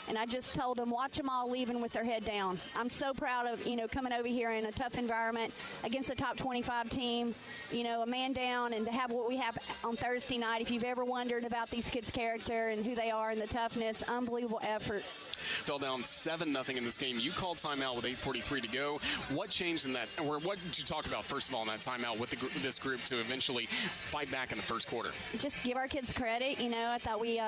And I just told them, watch them all leaving with their head down. I'm so proud of, coming over here in a tough environment against a top 25 team, a man down, and to have what we have on Thursday night. If you've ever wondered about these kids' character and who they are and the toughness, unbelievable effort. Fell down 7-0 in this game. You called timeout with 8:43 to go. What changed in that, or what did you talk about, first of all, in that timeout with this group to eventually fight back in the first quarter? Just give our kids credit. I thought we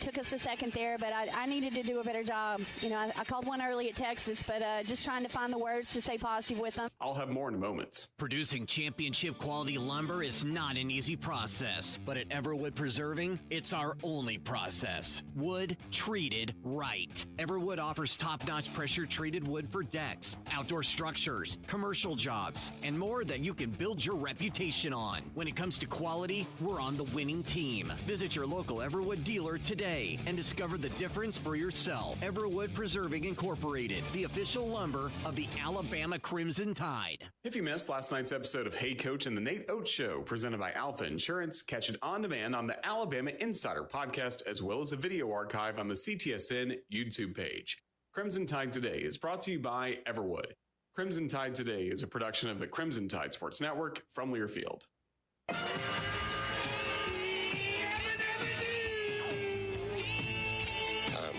took us a second there, but I needed to do a better job. I called one early at Texas, but just trying to find the words to stay positive with them. I'll have more in a moment. Producing championship quality lumber is not an easy process, but at Everwood Preserving, it's our only process. Wood treated right. Everwood offers top-notch pressure-treated wood for decks, outdoor structures, commercial jobs, and more that you can build your reputation on. When it comes to quality, we're on the winning team. Visit your local Everwood dealer today and discover the difference for yourself. Everwood Preserving Incorporated, the official lumber of the Alabama Crimson Tide. If you missed last night's episode of Hey Coach and the Nate Oates Show, presented by Alpha Insurance, catch it on demand on the Alabama Insider podcast, as well as a video archive on the CTSN YouTube page. Crimson Tide Today is brought to you by Everwood. Crimson Tide Today is a production of the Crimson Tide Sports Network from Learfield.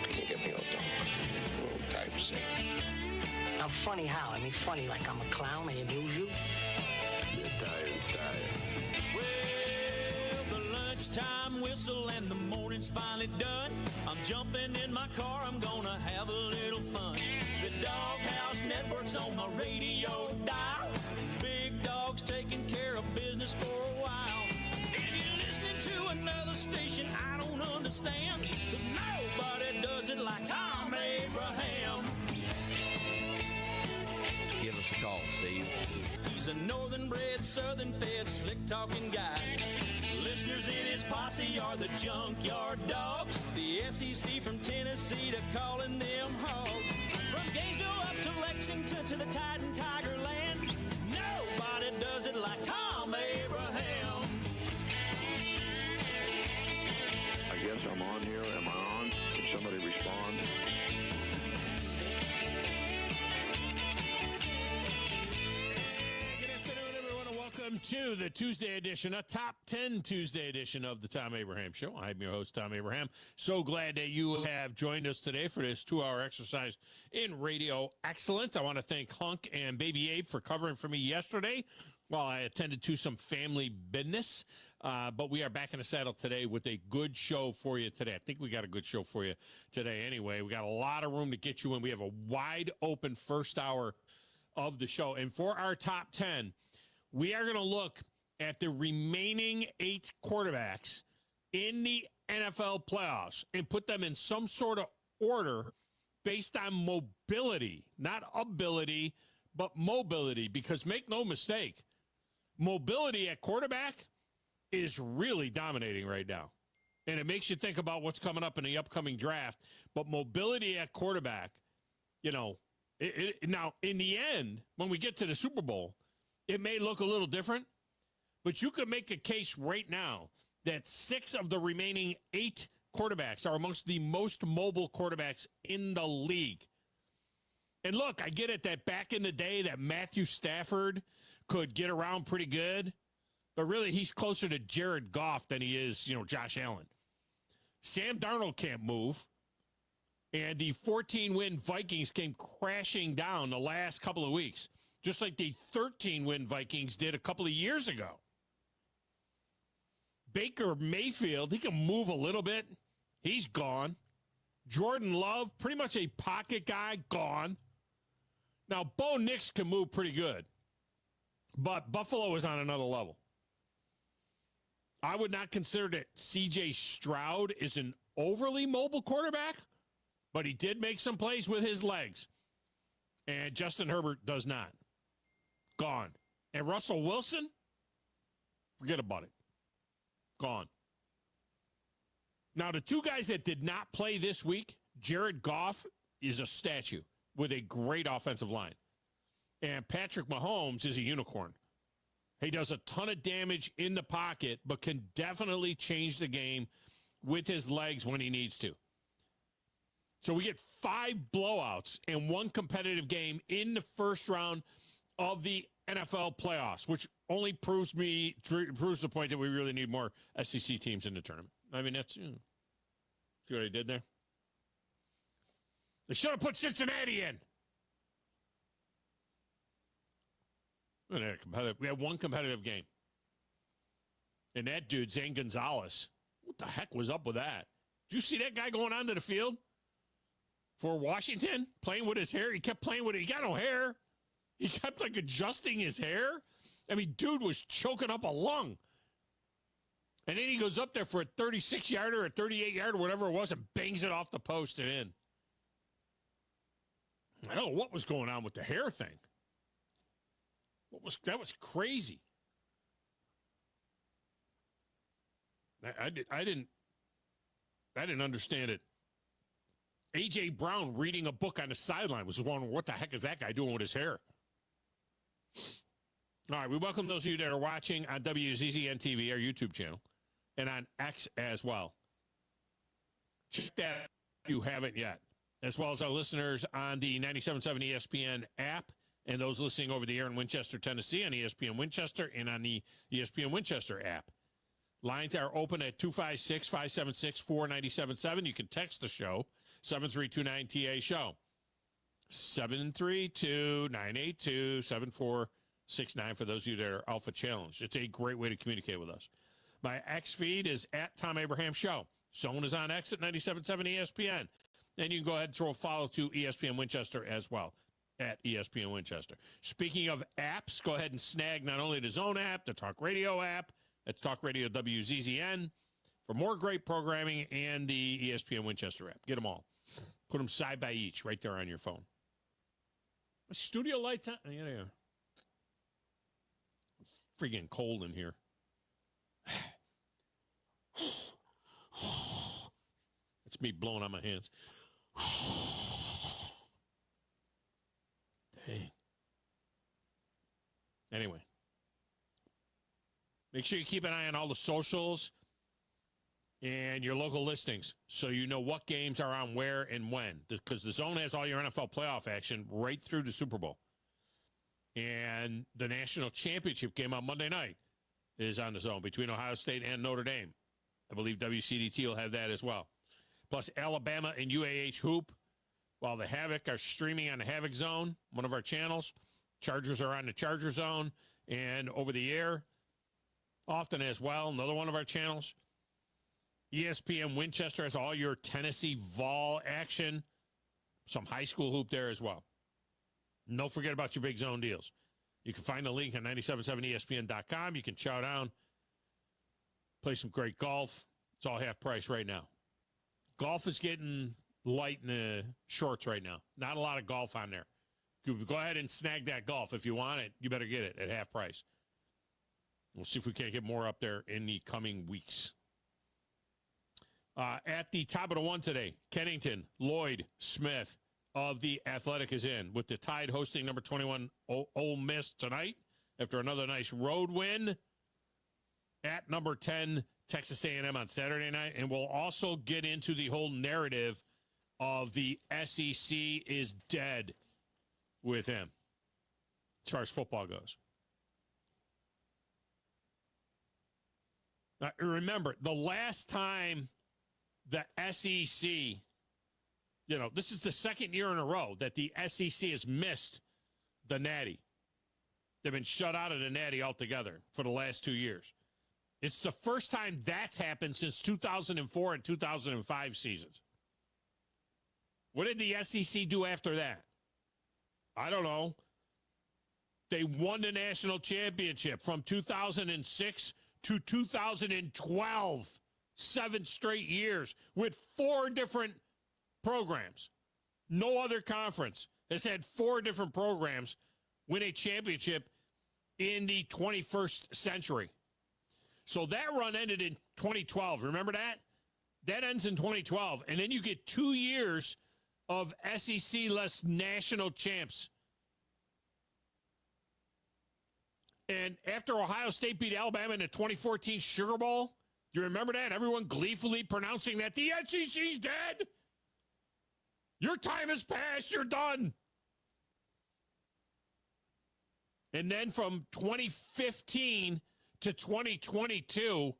Can you get me a little typeset? I'm funny how? I mean, funny like I'm a clown, I amuse you? You're tired. Well, the lunchtime whistle and the morning's finally done. I'm jumping in my car, I'm gonna have a little fun. The Doghouse Network's on my radio dial. Big Dog's taking care of business for a while. If you're listening to another station I don't understand, but nobody does it like Thom Abraham. Give us a call, Steve. He's a northern-bred, southern-fed, slick-talking guy. Listeners in his posse are the Junkyard Dogs. The SEC from Tennessee to calling them hogs. From Gainesville up to Lexington to the Titan Tiger Land, nobody does it like Thom Abraham. I guess I'm on here. Am I on? Can somebody respond? Welcome to the Tuesday edition, a top 10 Tuesday edition of the Thom Abraham Show. I'm your host, Thom Abraham. So glad that you have joined us today for this 2-hour exercise in radio excellence. I want to thank Hunk and Baby Abe for covering for me yesterday while I attended to some family business. But we are back in the saddle today with a good show for you today. I think we got a good show for you today anyway. We got a lot of room to get you in. We have a wide open first hour of the show. And for our top 10, we are going to look at the remaining 8 quarterbacks in the NFL playoffs and put them in some sort of order based on mobility, not ability, but mobility. Because make no mistake, mobility at quarterback is really dominating right now. And it makes you think about what's coming up in the upcoming draft. But mobility at quarterback, now, in the end, when we get to the Super Bowl, it may look a little different, but you could make a case right now that 6 of the remaining 8 quarterbacks are amongst the most mobile quarterbacks in the league. And look, I get it that back in the day that Matthew Stafford could get around pretty good, but really he's closer to Jared Goff than he is, Josh Allen. Sam Darnold can't move, and the 14-win Vikings came crashing down the last couple of weeks, just like the 13-win Vikings did a couple of years ago. Baker Mayfield, he can move a little bit. He's gone. Jordan Love, pretty much a pocket guy, gone. Now, Bo Nix can move pretty good, but Buffalo is on another level. I would not consider that C.J. Stroud is an overly mobile quarterback, but he did make some plays with his legs, and Justin Herbert does not. Gone. And Russell Wilson, forget about it. Gone. Now, the 2 guys that did not play this week, Jared Goff is a statue with a great offensive line. And Patrick Mahomes is a unicorn. He does a ton of damage in the pocket, but can definitely change the game with his legs when he needs to. So we get 5 blowouts and 1 competitive game in the first round of the NFL playoffs, which only proves the point that we really need more SEC teams in the tournament. I mean, that's, see what I did there? They should have put Cincinnati in. We had 1 competitive game. And that dude, Zane Gonzalez, what the heck was up with that? Did you see that guy going onto the field for Washington, playing with his hair? He kept playing with it. He got no hair. He kept, like, adjusting his hair. I mean, dude was choking up a lung. And then he goes up there for a 36-yarder or a 38-yarder, whatever it was, and bangs it off the post and in. I don't know what was going on with the hair thing. That was crazy. I didn't understand it. A.J. Brown reading a book on the sideline was wondering, what the heck is that guy doing with his hair? All right, we welcome those of you that are watching on WZZN TV, our YouTube channel, and on X as well. Check that if you haven't yet, as well as our listeners on the 97.7 ESPN app, and those listening over the air in Winchester, Tennessee on ESPN Winchester and on the ESPN Winchester app. Lines are open at 256-576-4977. You can text the show, 732-9TA-SHOW, 732-982-7469 for those of you that are Alpha Challenge. It's a great way to communicate with us. My X feed is at Thom Abraham Show. Zone is on X at 97.7 ESPN. And you can go ahead and throw a follow to ESPN Winchester as well, at ESPN Winchester. Speaking of apps, go ahead and snag not only the Zone app, the Talk Radio app, that's Talk Radio WZZN, for more great programming, and the ESPN Winchester app. Get them all. Put them side by each right there on your phone. My studio lights on. Yeah, they are. Freaking cold in here. It's me blowing on my hands. Dang. Anyway. Make sure you keep an eye on all the socials and your local listings so you know what games are on where and when. Because the Zone has all your NFL playoff action right through the Super Bowl. And the national championship game on Monday night is on the Zone between Ohio State and Notre Dame. I believe WCDT will have that as well. Plus Alabama and UAH Hoop, while the Havoc are streaming on the Havoc Zone, one of our channels. Chargers are on the Charger Zone and over the air often as well, another one of our channels. ESPN Winchester has all your Tennessee Vol action. Some high school hoop there as well. And don't forget about your big Zone deals. You can find the link at 977ESPN.com. You can chow down, play some great golf. It's all half price right now. Golf is getting light in the shorts right now. Not a lot of golf on there. Go ahead and snag that golf. If you want it, you better get it at half price. We'll see if we can't get more up there in the coming weeks. At the top of the one today, Kennington, Lloyd, Smith of the Athletic is in, with the Tide hosting number 21 Ole Miss tonight after another nice road win. At number 10, Texas A&M on Saturday night. And we'll also get into the whole narrative of the SEC is dead with him as far as football goes. Now, remember, the last time the SEC, this is the second year in a row that the SEC has missed the Natty. They've been shut out of the Natty altogether for the last 2 years. It's the first time that's happened since 2004 and 2005 seasons. What did the SEC do after that? I don't know. They won the national championship from 2006 to 2012, 7 straight years with 4 different programs. No other conference has had 4 different programs win a championship in the 21st century. So that run ended in 2012. Remember that? That ends in 2012. And then you get 2 years of SEC-less national champs. And after Ohio State beat Alabama in the 2014 Sugar Bowl, do you remember that? Everyone gleefully pronouncing that the SEC's dead. Your time has passed. You're done. And then from 2015 to 2022,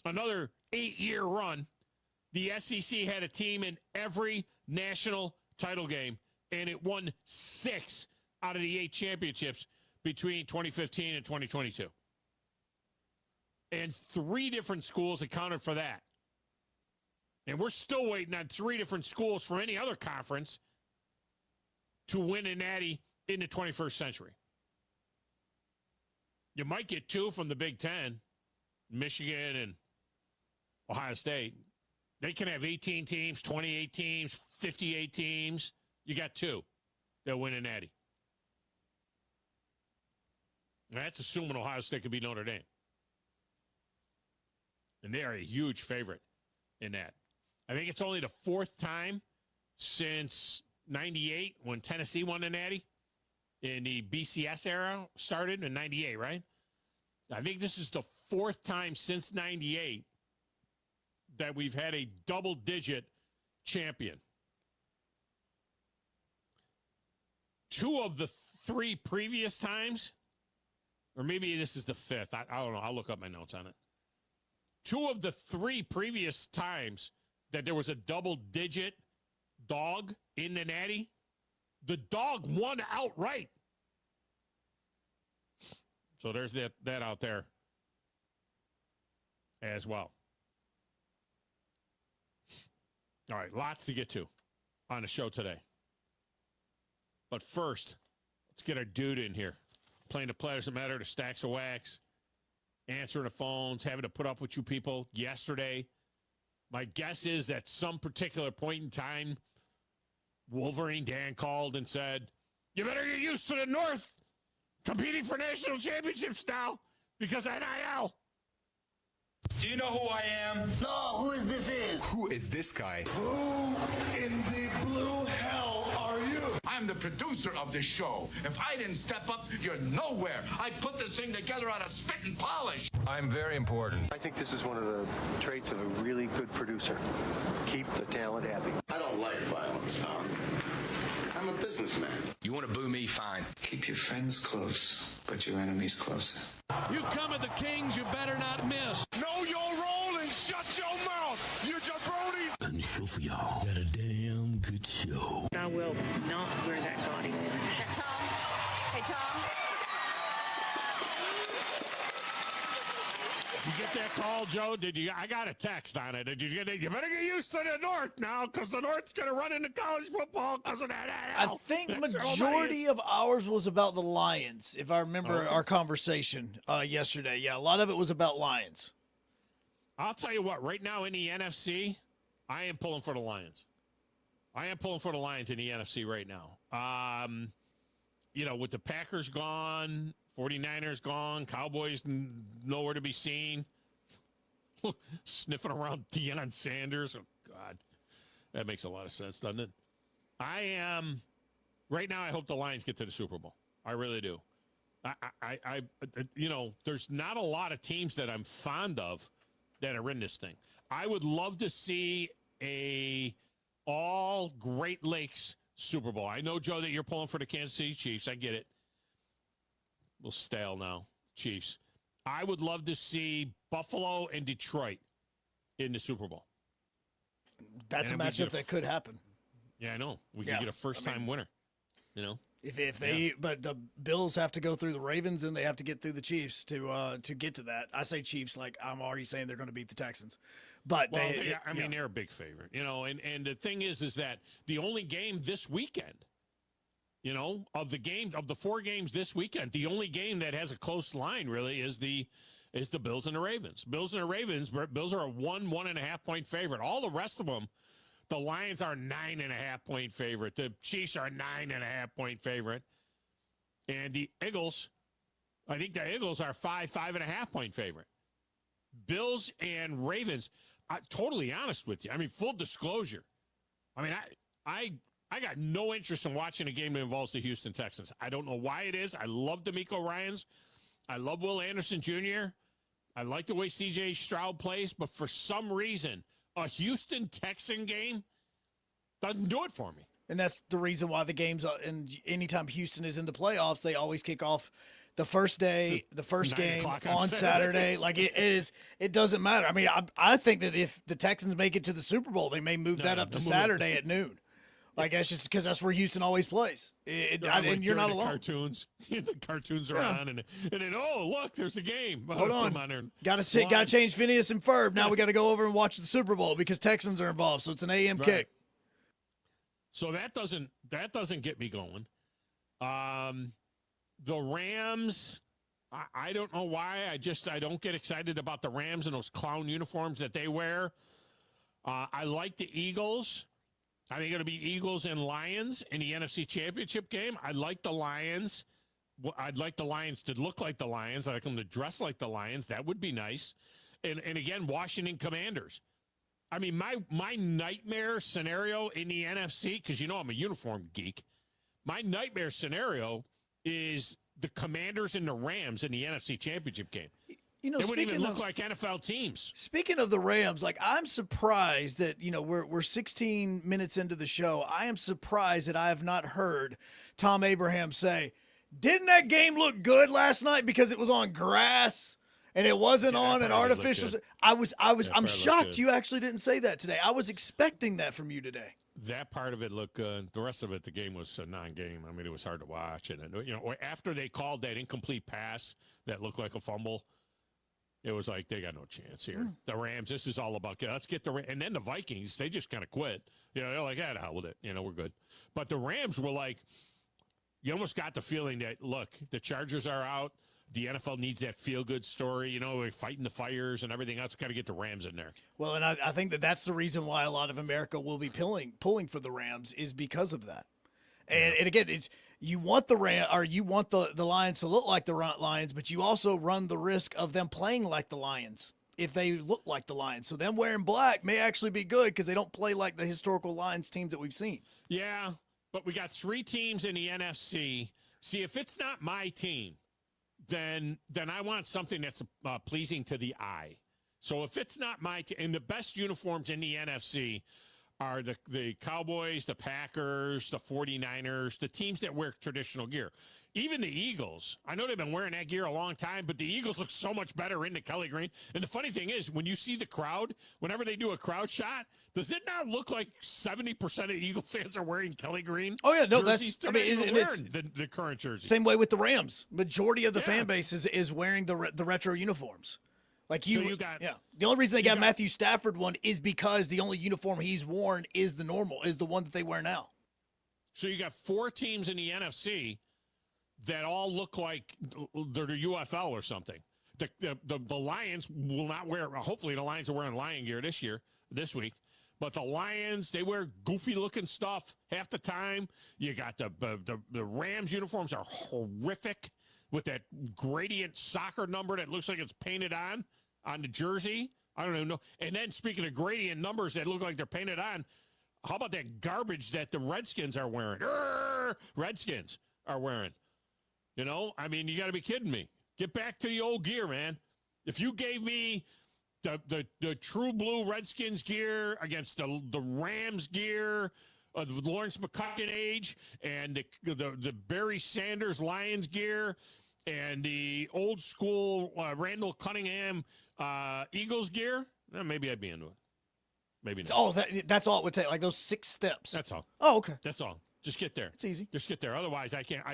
another 8-year run, the SEC had a team in every national title game, and it won 6 out of the 8 championships between 2015 and 2022. And 3 different schools accounted for that. And we're still waiting on 3 different schools from any other conference to win a natty in the 21st century. You might get 2 from the Big Ten, Michigan and Ohio State. They can have 18 teams, 28 teams, 58 teams. You got 2 that win a natty. And that's assuming Ohio State could beat Notre Dame. And they are a huge favorite in that. I think it's only the 4th time since 98 when Tennessee won the natty. In the BCS era started in 98, right? I think this is the 4th time since 98 that we've had a double-digit champion. 2 of the 3 previous times, or maybe this is the 5th. I don't know. I'll look up my notes on it. 2 of the 3 previous times that there was a double-digit dog in the natty, the dog won outright. So there's that out there as well. All right, lots to get to on the show today. But first, let's get our dude in here. Playing the Players That Matter, the Stacks of Wax, answering the phones, having to put up with you people yesterday. My guess is that some particular point in time, Wolverine Dan called and said, you better get used to the North competing for national championships now because NIL. Do you know who I am? No, who is this? Who is this guy? Who in the blue hell are you? I'm the producer of this show. If I didn't step up, you're nowhere. I put this thing together out of spit and polish. I'm very important. I think this is one of the traits of a really good producer. Keep the talent happy. I don't like violence, Thom. I'm a businessman. You want to boo me? Fine. Keep your friends close, but your enemies closer. You come at the Kings, you better not miss. Know your role and shut your mouth, you jabroni! And show for y'all. Got a damn good show. I will not wear that gaudy one. Thom? Hey, Thom? Did you get that call, Joe? Did you? I got a text on it. Did you get it? You better get used to the North now because the North's going to run into college football because of that. I think majority of ours was about the Lions, if I remember our conversation yesterday. Yeah, a lot of it was about Lions. I'll tell you what, right now in the NFC, I am pulling for the Lions. I am pulling for the Lions in the NFC right now. With the Packers gone, 49ers gone, Cowboys nowhere to be seen. Sniffing around Deion Sanders. Oh, God. That makes a lot of sense, doesn't it? Right now, I hope the Lions get to the Super Bowl. I really do. There's not a lot of teams that I'm fond of that are in this thing. I would love to see a all Great Lakes Super Bowl. I know, Joe, that you're pulling for the Kansas City Chiefs. I get it. A little stale now, Chiefs. I would love to see Buffalo and Detroit in the Super Bowl. That's a matchup that could happen. Yeah, I know. We could get a first-time winner, If they, but the Bills have to go through the Ravens and they have to get through the Chiefs to get to that. I say Chiefs like I'm already saying they're going to beat the Texans, but they're a big favorite, And the thing is that the only game this weekend, of the 4 games this weekend, the only game that has a close line really is the Bills and the Ravens. Bills are a 1.5 point favorite. All the rest of them. The Lions are 9.5 point favorite. The Chiefs are 9.5 point favorite. And the Eagles, I think the Eagles are 5.5 point favorite. Bills and Ravens, totally honest with you. I mean, full disclosure. I mean, I got no interest in watching a game that involves the Houston Texans. I don't know why it is. I love D'Amico Ryans. I love Will Anderson Jr. I like the way C.J. Stroud plays, but for some reason, a Houston Texan game, Doesn't do it for me. And that's the reason why the games, and anytime Houston is in the playoffs, they always kick off the first day, the first game on Saturday. Like it doesn't matter. I mean, I think that if the Texans make it to the Super Bowl, they may move that up to Saturday at noon. Like that's just because that's where Houston always plays. And you're not alone. The cartoons are on, and then look, there's a game. Hold on, got to change Phineas and Ferb. Now we got to go over and watch the Super Bowl because Texans are involved. So it's an AM kick. So that doesn't get me going. The Rams, I don't know why. I don't get excited about the Rams and those clown uniforms that they wear. I like the Eagles. I think it'll be Eagles and Lions in the NFC Championship game. I like the Lions. I'd like the Lions to look like the Lions. I'd like them to dress like the Lions. That would be nice. And again, Washington Commanders. I mean, my nightmare scenario in the NFC, because I'm a uniform geek, my nightmare scenario is the Commanders and the Rams in the NFC Championship game. They wouldn't even look like NFL teams. Speaking of the Rams, like I'm surprised that, we're 16 minutes into the show. I am surprised that I have not heard Thom Abraham say, didn't that game look good last night because it was on grass and it wasn't on an artificial. I'm shocked you actually didn't say that today. I was expecting that from you today. That part of it looked good. The rest of it, the game was a non-game. I mean, it was hard to watch. And, after they called that incomplete pass that looked like a fumble, it was like, they got no chance here. The Rams, this is all about, let's get and then the Vikings, they just kind of quit. They're like, the hell with it. We're good. But the Rams were like, you almost got the feeling that, look, the Chargers are out. The NFL needs that feel-good story. We're fighting the fires and everything else. Got to get the Rams in there. Well, and I think that's the reason why a lot of America will be pulling for the Rams is because of that. And again, it's you want the Lions to look like the Lions, but you also run the risk of them playing like the Lions if they look like the Lions. So them wearing black may actually be good because they don't play like the historical Lions teams that we've seen. Yeah, but we got 3 teams in the NFC. See, if it's not my team, then I want something that's pleasing to the eye. So if it's not my team, and the best uniforms in the NFC are the Cowboys, the Packers, the 49ers, the teams that wear traditional gear. Even the Eagles. I know they've been wearing that gear a long time, but the Eagles look so much better in the Kelly green. And the funny thing is, when you see the crowd, whenever they do a crowd shot, does it not look like 70% of Eagle fans are wearing Kelly green? Oh, yeah. No, jerseys? That's, I mean, it's the current jersey. Same way with the Rams. Majority of the fan base is wearing the retro uniforms. Like the only reason they got Matthew Stafford one is because the only uniform he's worn is the one that they wear now. So you got 4 teams in the NFC that all look like they're the UFL or something. The Lions will not wear. Hopefully, the Lions are wearing Lion gear this week. But the Lions, they wear goofy looking stuff half the time. You got the Rams uniforms are horrific with that gradient soccer number that looks like it's painted on the jersey. I don't even know. And then speaking of gradient numbers that look like they're painted on, how about that garbage that the Redskins are wearing? Redskins are wearing. I mean, you got to be kidding me. Get back to the old gear, man. If you gave me the true blue Redskins gear against the Rams gear of the Lawrence McCutcheon age and the Barry Sanders Lions gear and the old school Randall Cunningham Eagles gear, maybe I'd be into it. Maybe not. Oh, that's all it would take, like those 6 steps. That's all. Oh, okay. That's all. Just get there. It's easy. Just get there. Otherwise, I can't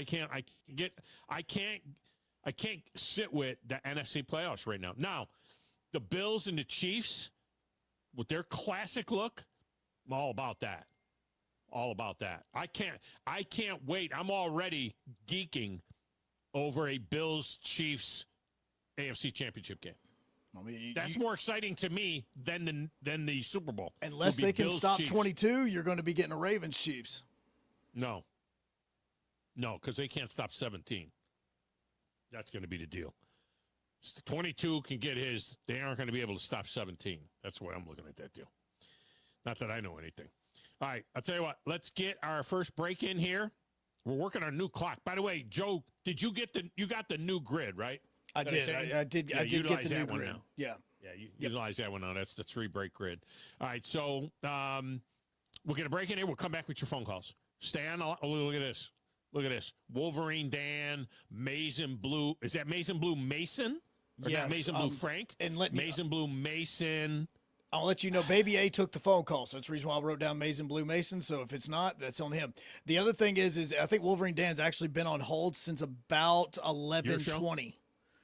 sit with the NFC playoffs right now. Now, the Bills and the Chiefs with their classic look, I'm all about that. All about that. I can't wait. I'm already geeking over a Bills Chiefs AFC Championship game. I mean, that's more exciting to me than the Super Bowl. Unless they can stop Chiefs. 22, you're going to be getting a Ravens Chiefs. No, because they can't stop 17. That's going to be the deal. 22 can get his. They aren't going to be able to stop 17. That's the way I'm looking at that deal. Not that I know anything. All right, I'll tell you what. Let's get our first break in here. We're working on a new clock. By the way, Joe, did you get you got the new grid, right? I did. I did get the new grid. Now. Yeah. Yeah, utilize that one now. That's the 3-break grid. All right, so We'll get a break in here. We'll come back with your phone calls. Stay on. Oh, look at this. Look at this. Wolverine Dan, Mason Blue. Is that Mason Blue Mason? Or yes. Mason Blue Frank? And Mason Blue Mason. I'll let you know, Baby A took the phone call, so that's the reason why I wrote down Mason Blue Mason. So if it's not, that's on him. The other thing is I think Wolverine Dan's actually been on hold since about 11:20.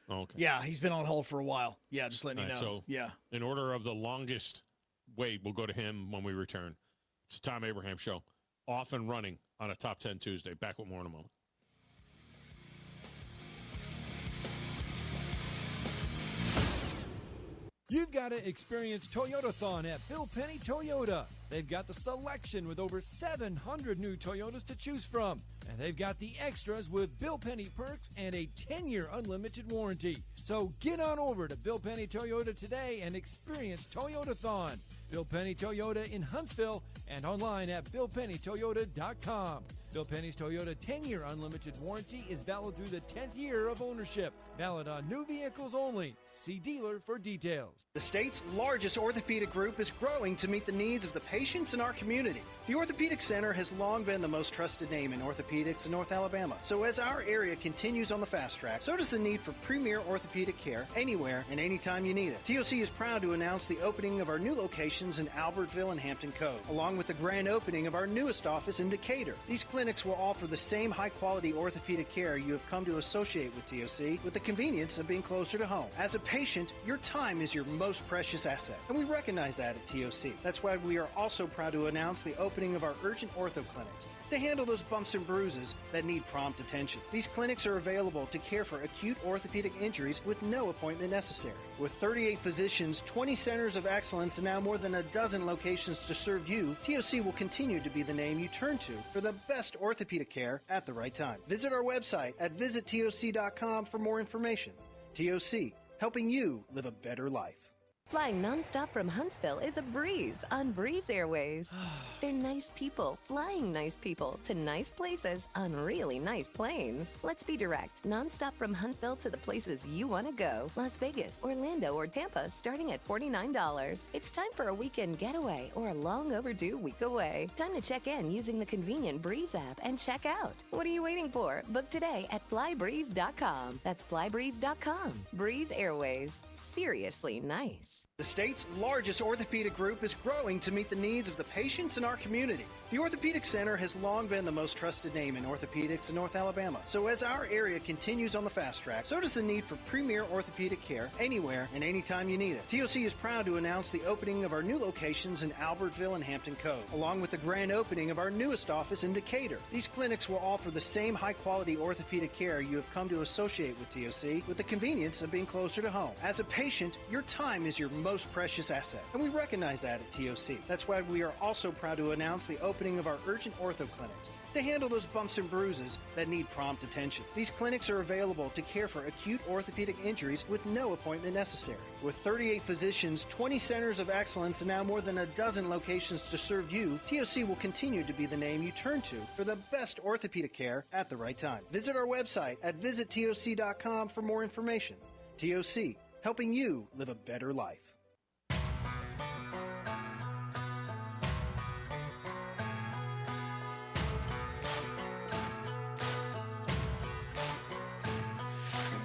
Okay. Yeah, he's been on hold for a while. Yeah, just letting you know. So yeah. In order of the longest wait, we'll go to him when we return. It's the Thom Abraham Show, off and running on a Top 10 Tuesday. Back with more in a moment. You've got to experience Toyotathon at Bill Penny Toyota. They've got the selection with over 700 new Toyotas to choose from. And they've got the extras with Bill Penny perks and a 10-year unlimited warranty. So get on over to Bill Penny Toyota today and experience Toyotathon. Bill Penny Toyota in Huntsville and online at BillPennyToyota.com. Bill Penny's Toyota 10-year unlimited warranty is valid through the 10th year of ownership. Valid on new vehicles only. See dealer for details. The state's largest orthopedic group is growing to meet the needs of the patients in our community. The Orthopedic Center has long been the most trusted name in orthopedics in North Alabama. So as our area continues on the fast track, so does the need for premier orthopedic care anywhere and anytime you need it. TOC is proud to announce the opening of our new locations in Albertville and Hampton Cove, along with the grand opening of our newest office in Decatur. These clinics will offer the same high-quality orthopedic care you have come to associate with TOC, with the convenience of being closer to home. As a patient, your time is your most precious asset, and we recognize that at TOC. That's why we are also proud to announce the opening of our urgent ortho clinics to handle those bumps and bruises that need prompt attention. These clinics are available to care for acute orthopedic injuries with no appointment necessary. With 38 physicians, 20 centers of excellence, and now more than a dozen locations to serve you, TOC will continue to be the name you turn to for the best orthopedic care at the right time. Visit our website at visittoc.com for more information. TOC, helping you live a better life. Flying nonstop from Huntsville is a breeze on Breeze Airways. They're nice people, flying nice people to nice places on really nice planes. Let's be direct. Nonstop from Huntsville to the places you want to go. Las Vegas, Orlando, or Tampa starting at $49. It's time for a weekend getaway or a long overdue week away. Time to check in using the convenient Breeze app and check out. What are you waiting for? Book today at flybreeze.com. That's flybreeze.com. Breeze Airways. Seriously nice. The state's largest orthopedic group is growing to meet the needs of the patients in our community. The Orthopedic Center has long been the most trusted name in orthopedics in North Alabama. So as our area continues on the fast track, so does the need for premier orthopedic care anywhere and anytime you need it. TOC is proud to announce the opening of our new locations in Albertville and Hampton Cove, along with the grand opening of our newest office in Decatur. These clinics will offer the same high-quality orthopedic care you have come to associate with TOC, with the convenience of being closer to home. As a patient, your time is your most precious asset, and we recognize that at TOC. That's why we are also proud to announce the opening of our urgent ortho clinics to handle those bumps and bruises that need prompt attention. These clinics are available to care for acute orthopedic injuries with no appointment necessary. With 38 physicians, 20 centers of excellence, and now more than a dozen locations to serve you, TOC will continue to be the name you turn to for the best orthopedic care at the right time. Visit our website at visittoc.com for more information. TOC, helping you live a better life.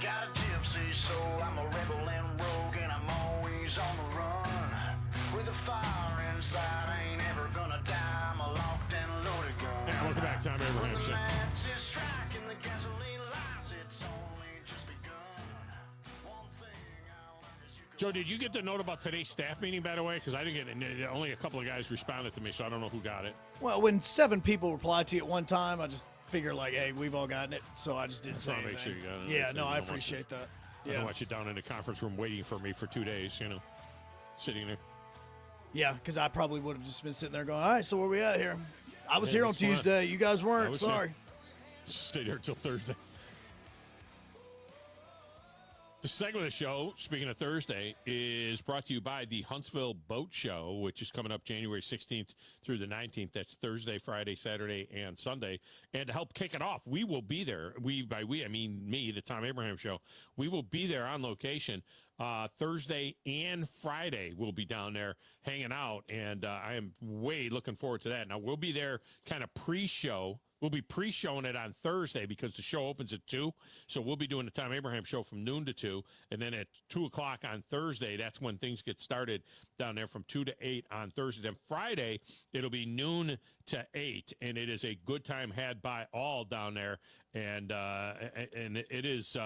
Got a gypsy soul, I'm a rebel and rogue, and I'm always on the run. With a fire inside, I ain't ever gonna die. I'm a locked and loaded gun. Yeah, welcome back, Thom Abraham Show. Match is striking the gasoline lights, it's only just begun. One thing I'll learn is you can... Joe, did you get the note about today's staff meeting, by the way? Because I didn't get it. Only a couple of guys responded to me, so I don't know who got it. Well, when 7 people replied to you at one time, I just figure like, hey, we've all gotten it, so I just didn't say anything. Make sure you got it. Yeah, no, I appreciate that. I don't want you down in the conference room waiting for me for 2 days, sitting there. Yeah, because I probably would have just been sitting there going, all right, so where we at here? I was here on that's fine. Tuesday. You guys weren't. Sorry. Here. Stay there until Thursday. The segment of the show, speaking of Thursday, is brought to you by the Huntsville Boat Show, which is coming up January 16th through the 19th. That's Thursday, Friday, Saturday, and Sunday. And to help kick it off, we will be there. By we, I mean me, the Thom Abraham Show. We will be there on location. Thursday and Friday. We'll be down there hanging out, and I am way looking forward to that. Now, we'll be there kind of pre-show. We'll be pre-showing it on Thursday because the show opens at 2. So we'll be doing the Tom Abraham show from noon to 2. And then at 2 o'clock on Thursday, that's when things get started down there from 2 to 8 on Thursday. Then Friday, it'll be noon to 8. And it is a good time had by all down there. And it is...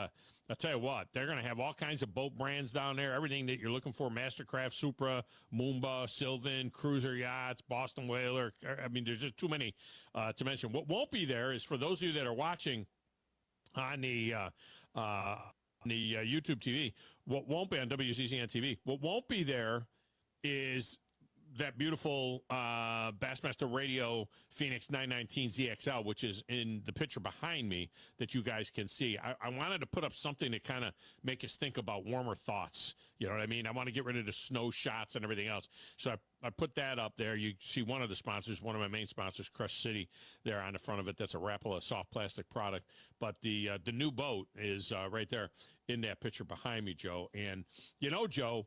I'll tell you what, they're going to have all kinds of boat brands down there, everything that you're looking for, Mastercraft, Supra, Moomba, Sylvan, Cruiser Yachts, Boston Whaler. I mean, there's just too many to mention. What won't be there is for those of you that are watching on the YouTube TV, what won't be on WCCN TV, what won't be there is that beautiful Bassmaster Radio Phoenix 919 ZXL, which is in the picture behind me that you guys can see. I wanted to put up something to kind of make us think about warmer thoughts. You know what I mean? I want to get rid of the snow shots and everything else. So I put that up there. You see one of the sponsors, one of my main sponsors, Crush City, there on the front of it. That's a Rapala soft plastic product. But the new boat is right there in that picture behind me, Joe. And, you know, Joe,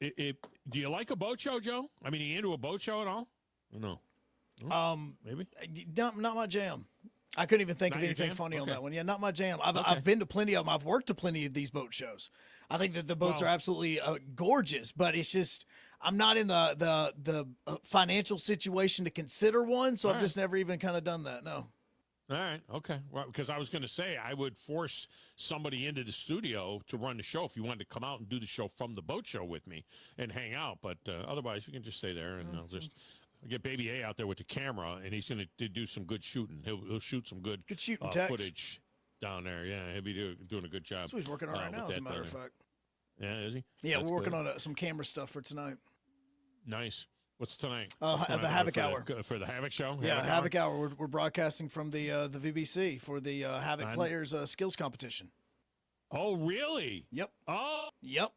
do you like a boat show, Joe? I mean, are you into a boat show at all? No. Maybe. Not my jam. I couldn't even think of anything funny on that one. Yeah, not my jam. I've been to plenty of them. I've worked to plenty of these boat shows. I think that the boats are absolutely gorgeous, but it's just I'm not in the financial situation to consider one, so I've just never even kind of done that. No. All right. Okay. Well, because I was going to say I would force somebody into the studio to run the show if you wanted to come out and do the show from the boat show with me and hang out. But otherwise, you can just stay there, and I'll just get Baby A out there with the camera, and he's going to do some good shooting. He'll shoot some good shooting footage down there. Yeah, he'll be doing a good job. That's what he's working on right now, as a matter of fact. Yeah, is he? Yeah, we're working on some camera stuff for tonight. Nice. What's tonight? The Havoc Hour. For the Havoc show? Yeah, Havoc Hour. We're broadcasting from the VBC for the Havoc Players Skills Competition. Oh, really? Yep. Oh. Yep.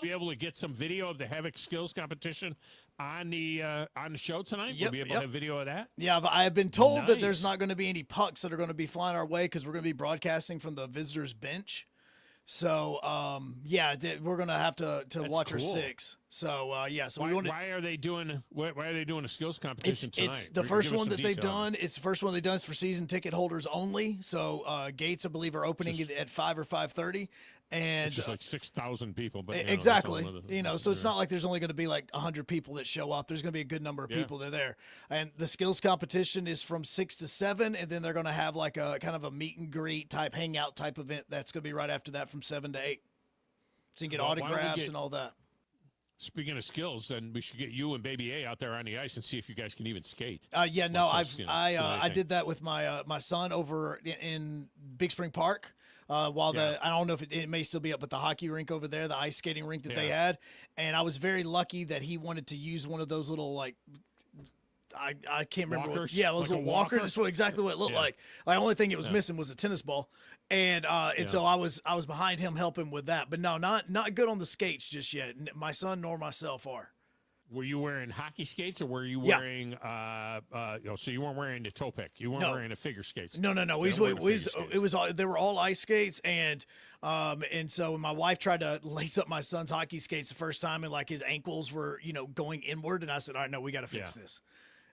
Be able to get some video of the Havoc Skills Competition on the show tonight? Yep, We'll be able to have video of that? Yeah, I have been told that there's not going to be any pucks that are going to be flying our way because we're going to be broadcasting from the visitors' bench. So, we're going to have to watch our six. So, so why are they doing a skills competition tonight? It's the first one that they've done. It's the first one they've done. It's for season ticket holders only. So, gates, I believe, are opening at 5 or 5:30. And it's just like 6,000 people. But exactly. So it's not like there's only going to be like 100 people that show up. There's going to be a good number of people that are there. And the skills competition is from 6 to 7. And then they're going to have like a kind of a meet and greet type hangout type event. That's going to be right after that from 7 to 8. So you can get autographs and all that. Speaking of skills, then we should get you and Baby A out there on the ice and see if you guys can even skate. I did that with my son over in Big Spring Park. I don't know if it may still be up, but the hockey rink over there, the ice skating rink that they had, and I was very lucky that he wanted to use one of those little I can't remember. Walkers? Those little walkers. That's exactly what it looked like. The only thing it was missing was a tennis ball, and so I was behind him helping with that. But no, not good on the skates just yet. My son nor myself are. Were you wearing hockey skates, or were you wearing? So you weren't wearing the toe pick. You weren't wearing the figure skates. No. They were all ice skates, and so my wife tried to lace up my son's hockey skates the first time, and like his ankles were going inward, and I said, all right, no, we got to fix this.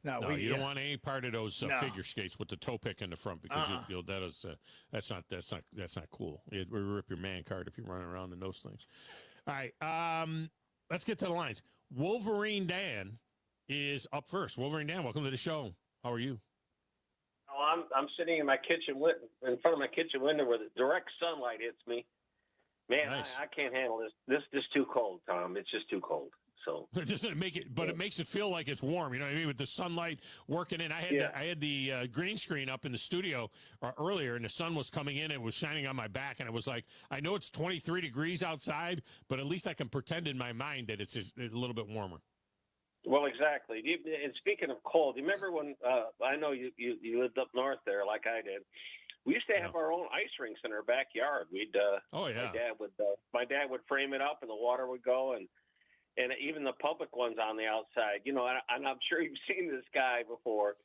No, you don't want any part of those figure skates with the toe pick in the front because that's not cool. It will rip your man card if you're running around in those things. All right, let's get to the lines. Wolverine Dan is up first. Wolverine Dan, welcome to the show. How are you? Oh, I'm sitting in my kitchen in front of my kitchen window where the direct sunlight hits me. Man, nice. I can't handle this. This is just too cold, Tom. It's just too cold. So it doesn't make it, but it makes it feel like it's warm. You know what I mean? With the sunlight working in. I had the green screen up in the studio earlier, and the sun was coming in. And it was shining on my back, and it was like, I know it's 23 degrees outside, but at least I can pretend in my mind that it's a little bit warmer. Well, exactly. And speaking of cold, you remember when I know you lived up north there, like I did. We used to have our own ice rinks in our backyard. My dad would frame it up, and the water would go, and even the public ones on the outside, and I'm sure you've seen this guy before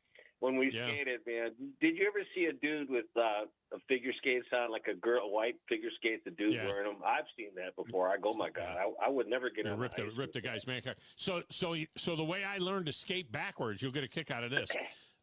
when we skated, man. Did you ever see a dude with a figure skates on, like a girl, white figure skates, the dudes wearing them. I've seen that before. I go, my God, I would never get on rip the guy's man card. So the way I learned to skate backwards, you'll get a kick out of this.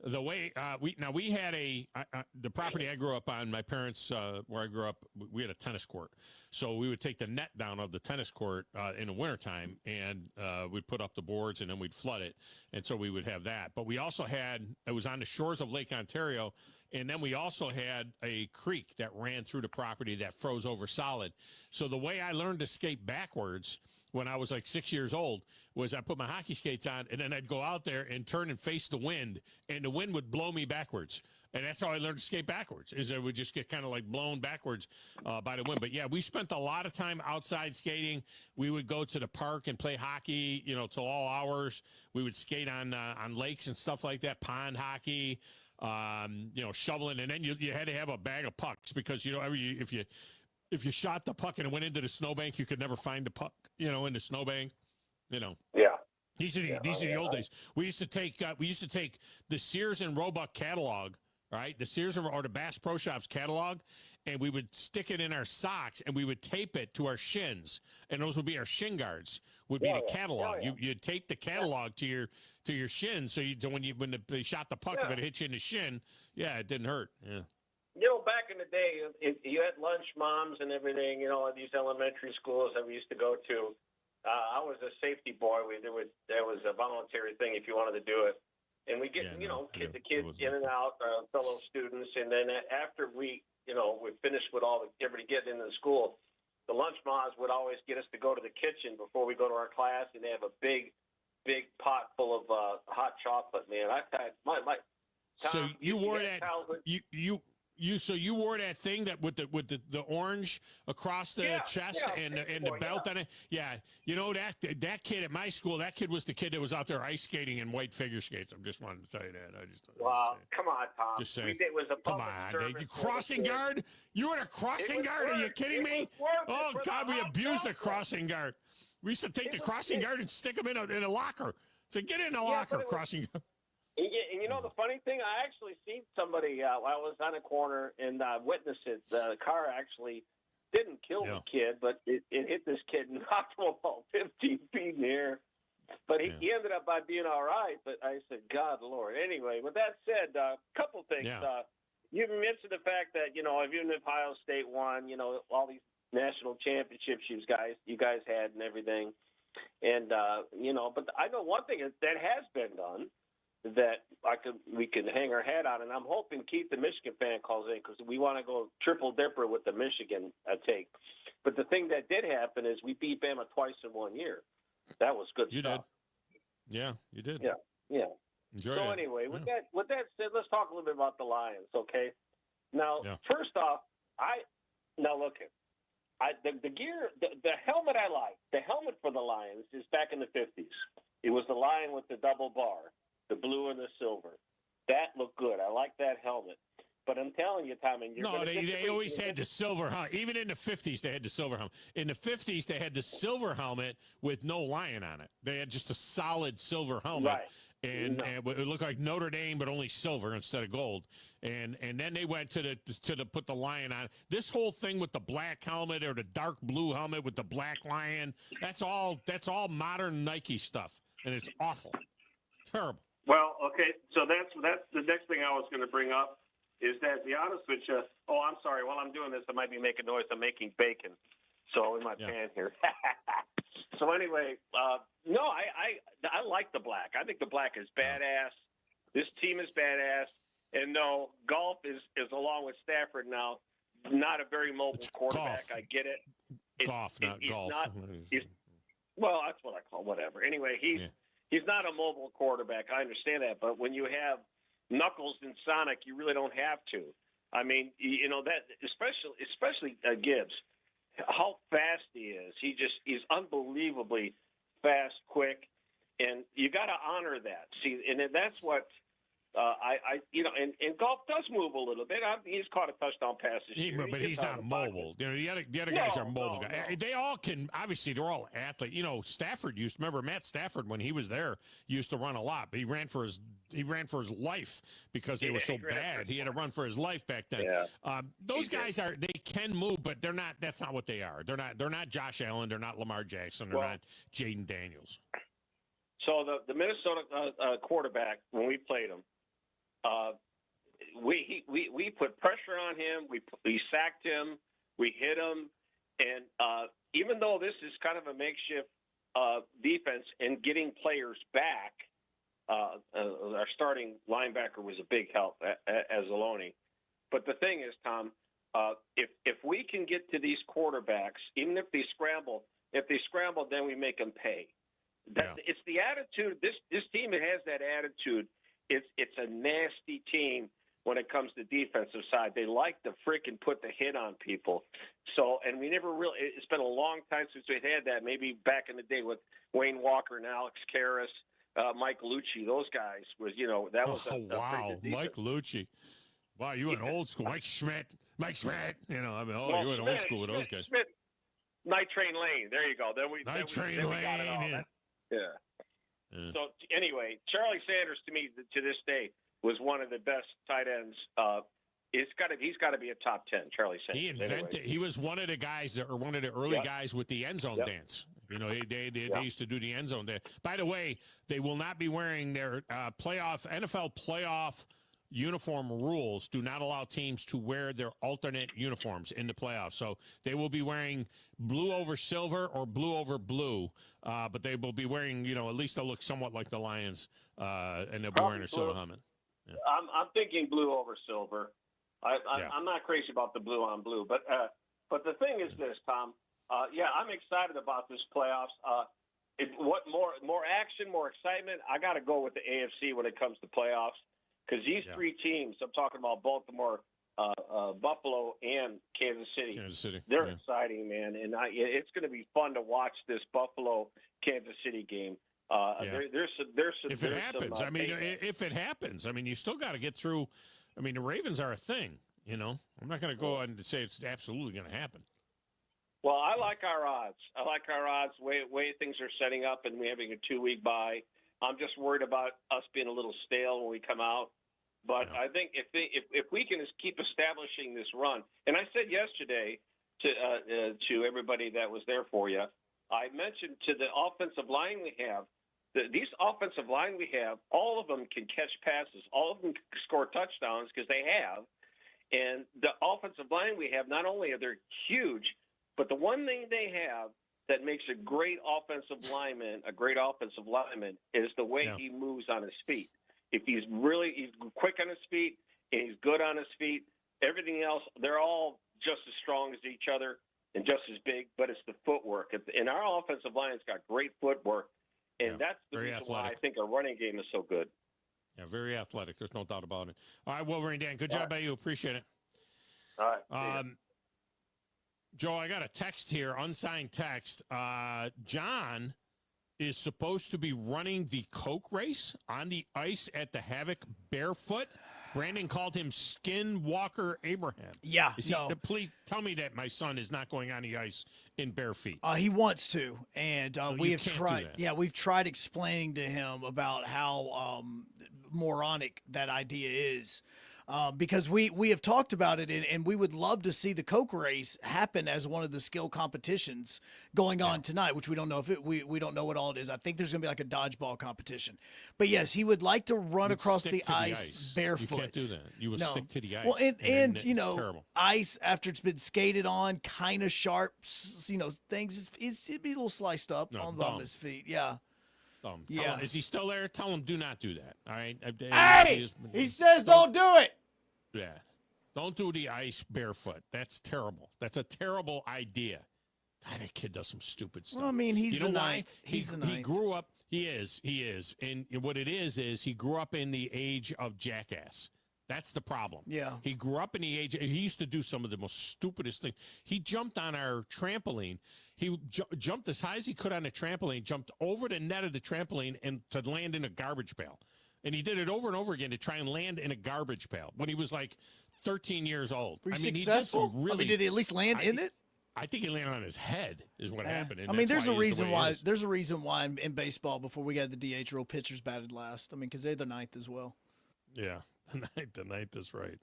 The way we had the property I grew up on, my parents, where I grew up, we had a tennis court. So we would take the net down of the tennis court in the wintertime, and we'd put up the boards, and then we'd flood it. And so we would have that. But we also it was on the shores of Lake Ontario, and then we also had a creek that ran through the property that froze over solid. So the way I learned to skate backwards when I was like 6 years old was I put my hockey skates on, and then I'd go out there and turn and face the wind, and the wind would blow me backwards. And that's how I learned to skate backwards, is I would just get kind of like blown backwards by the wind. But, yeah, we spent a lot of time outside skating. We would go to the park and play hockey, till all hours. We would skate on lakes and stuff like that, pond hockey, shoveling. And then you had to have a bag of pucks because, if you shot the puck and it went into the snowbank, you could never find the puck, in the snowbank, Yeah. These are the old days. We used to take the Sears and Roebuck catalog, right? The Sears or the Bass Pro Shops catalog, and we would stick it in our socks and we would tape it to our shins, and those would be our shin guards. Would be the catalog. You'd tape the catalog to your shin, so when they shot the puck, if it hit you in the shin, it didn't hurt. Yeah. Back in the day, you had lunch moms and everything, at these elementary schools that we used to go to. I was a safety boy. There was a voluntary thing if you wanted to do it. And we get, the kids in and out, fellow students. And then after we finished with everybody getting into the school, the lunch moms would always get us to go to the kitchen before we go to our class, and they have a big pot full of hot chocolate, man. So you wore that, you wore that thing that with the orange across the chest and the belt on it. Yeah, that kid at my school, that kid was the kid that was out there ice skating in white figure skates. I just wanted to tell you that. Wow, come on, Tom. Just saying. It was a come on, crossing guard. You were a crossing guard? Are you kidding me? Oh God, we abused the crossing guard. We used to take the crossing guard and stick him in a locker. So get in a locker, crossing guard. And the funny thing, I actually seen somebody. I was on a corner and witnessed it. The car actually didn't kill the kid, but it hit this kid and knocked him about 15 feet in the air. But he ended up by being all right. But I said, God, Lord. Anyway, with that said, a couple things. Yeah. You mentioned the fact that even if Ohio State won, all these national championships you guys had and everything, and but I know one thing that has been done that we can hang our hat on, and I'm hoping Keith, the Michigan fan, calls in because we want to go triple dipper with the Michigan take. But the thing that did happen is we beat Bama twice in 1 year. That was good stuff. You did. Yeah, you did. Yeah. Enjoy so it. Anyway, with that said, let's talk a little bit about the Lions, okay? Now, first off, the gear, the helmet I like, the helmet for the Lions is back in the 50s. It was the lion with the double bar, the blue and the silver. That looked good. I like that helmet. But I'm telling you, Tom, and they always had the silver helmet. Even in the 50s, they had the silver helmet. In the 50s, they had the silver helmet with no lion on it. They had just a solid silver helmet. Right. And it looked like Notre Dame, but only silver instead of gold. And then they went to put the lion on. This whole thing with the black helmet or the dark blue helmet with the black lion, that's all modern Nike stuff, and it's awful, terrible. Well, okay, so that's the next thing I was going to bring up is that, to be honest with you, I'm sorry, while I'm doing this, I might be making noise. I'm making bacon, so in my pan here. So anyway, no, I like the black. I think the black is badass. This team is badass. And no, golf is along with Stafford now, not a very mobile quarterback. Golf. I get it. Not golf. Well, that's what I call whatever. Anyway, he's not a mobile quarterback. I understand that. But when you have Knuckles and Sonic, you really don't have to. I mean, that especially Gibbs, how fast he is. He's unbelievably fast, quick, and you got to honor that. See, and that's what and golf does move a little bit. He's caught a touchdown pass this year. But he's not mobile. The other guys are mobile guys. They all can. Obviously, they're all athletes. Stafford remember Matt Stafford when he was there used to run a lot, but he ran for his life because they were so bad. He had to run for his life back then. Yeah. Those guys they can move, but they're not. That's not what they are. They're not Josh Allen. They're not Lamar Jackson. They're not Jaden Daniels. So the Minnesota quarterback, when we played him, we put pressure on him. We sacked him. We hit him, and even though this is kind of a makeshift defense and getting players back, our starting linebacker was a big help as Aloni. But the thing is, Tom, if we can get to these quarterbacks, even if they scramble, then we make them pay. It's the attitude. This team has that attitude. It's a nasty team when it comes to defensive side. They like to freaking put the hit on people. So, and we never really. It's been a long time since we had that. Maybe back in the day with Wayne Walker and Alex Karras, Mike Lucci. Those guys was that was. Wow, Mike Lucci. Wow, you went old school. Mike Schmidt. You went old school with those guys. Schmidt, Night Train Lane. There you go. Night Train Lane. Yeah. So anyway, Charlie Sanders to me to this day was one of the best tight ends. He's got to be a top 10. Charlie Sanders. He invented. He was one of the guys one of the early guys with the end zone dance. They used to do the end zone dance. By the way, they will not be wearing their NFL playoff uniform rules do not allow teams to wear their alternate uniforms in the playoffs. So they will be wearing blue over silver or blue over blue, but they will be wearing, at least they'll look somewhat like the Lions, and they'll be wearing a silver helmet. Yeah. I'm thinking blue over silver. I'm not crazy about the blue on blue, but the thing is this, Tom. I'm excited about this playoffs. What more action, more excitement? I got to go with the AFC when it comes to playoffs. Because these three teams, I'm talking about Baltimore, Buffalo, and Kansas City. They're exciting, man, and it's going to be fun to watch this Buffalo-Kansas City game. There's some. If it happens, if it happens, you still got to get through. The Ravens are a thing. I'm not going to go on and say it's absolutely going to happen. Well, I like our odds. Way things are setting up, and we're having a 2-week bye. I'm just worried about us being a little stale when we come out. But I think if we can just keep establishing this run, and I said yesterday to everybody that was there for you, I mentioned to the offensive line we have, these offensive line we have, all of them can catch passes, all of them can score touchdowns because they have. And the offensive line we have, not only are they huge, but the one thing they have that makes a great offensive lineman is the way he moves on his feet. If he's quick on his feet and he's good on his feet, everything else, they're all just as strong as each other and just as big, but it's the footwork. And our offensive line's got great footwork, and that's the reason why I think our running game is so good. Yeah, very athletic. There's no doubt about it. All right, Wolverine Dan, good job by you. Appreciate it. All right. Joe, I got a text here, unsigned text. John is supposed to be running the Coke race on the ice at the Havoc barefoot. Brandon called him Skinwalker Abraham. Yeah, please tell me that my son is not going on the ice in bare feet. He wants to, and we have tried. Yeah, we've tried explaining to him about how moronic that idea is. Because we have talked about it, and we would love to see the Coke race happen as one of the skill competitions going on tonight, which we don't know we don't know what all it is. I think there's going to be like a dodgeball competition. But yes, he would like to run across the ice barefoot. You can't do that. You would stick to the ice. Well, and terrible. Ice after it's been skated on, kind of sharp, things. It'd be a little sliced up on the bottom of his feet. Yeah. Him, is he still there? Tell him do not do that. All right. Hey, he says don't do it. Yeah, don't do the ice barefoot. That's terrible. That's a terrible idea. God, that kid does some stupid stuff. Well, he's the ninth. He's the ninth. He grew up. He is, and what it is he grew up in the age of jackass. That's the problem. Yeah. He grew up in the age. He used to do some of the most stupidest things. He jumped on our trampoline. He jumped as high as he could on the trampoline, jumped over the net of the trampoline, and to land in a garbage pail. And he did it over and over again to try and land in a garbage pail when he was like 13 years old. Were you successful? Did he at least land in it? I think he landed on his head is what happened. And there's a reason why. There's a reason why in baseball before we got the DH rule, pitchers batted last. Because they're the ninth as well. Yeah, the ninth is right.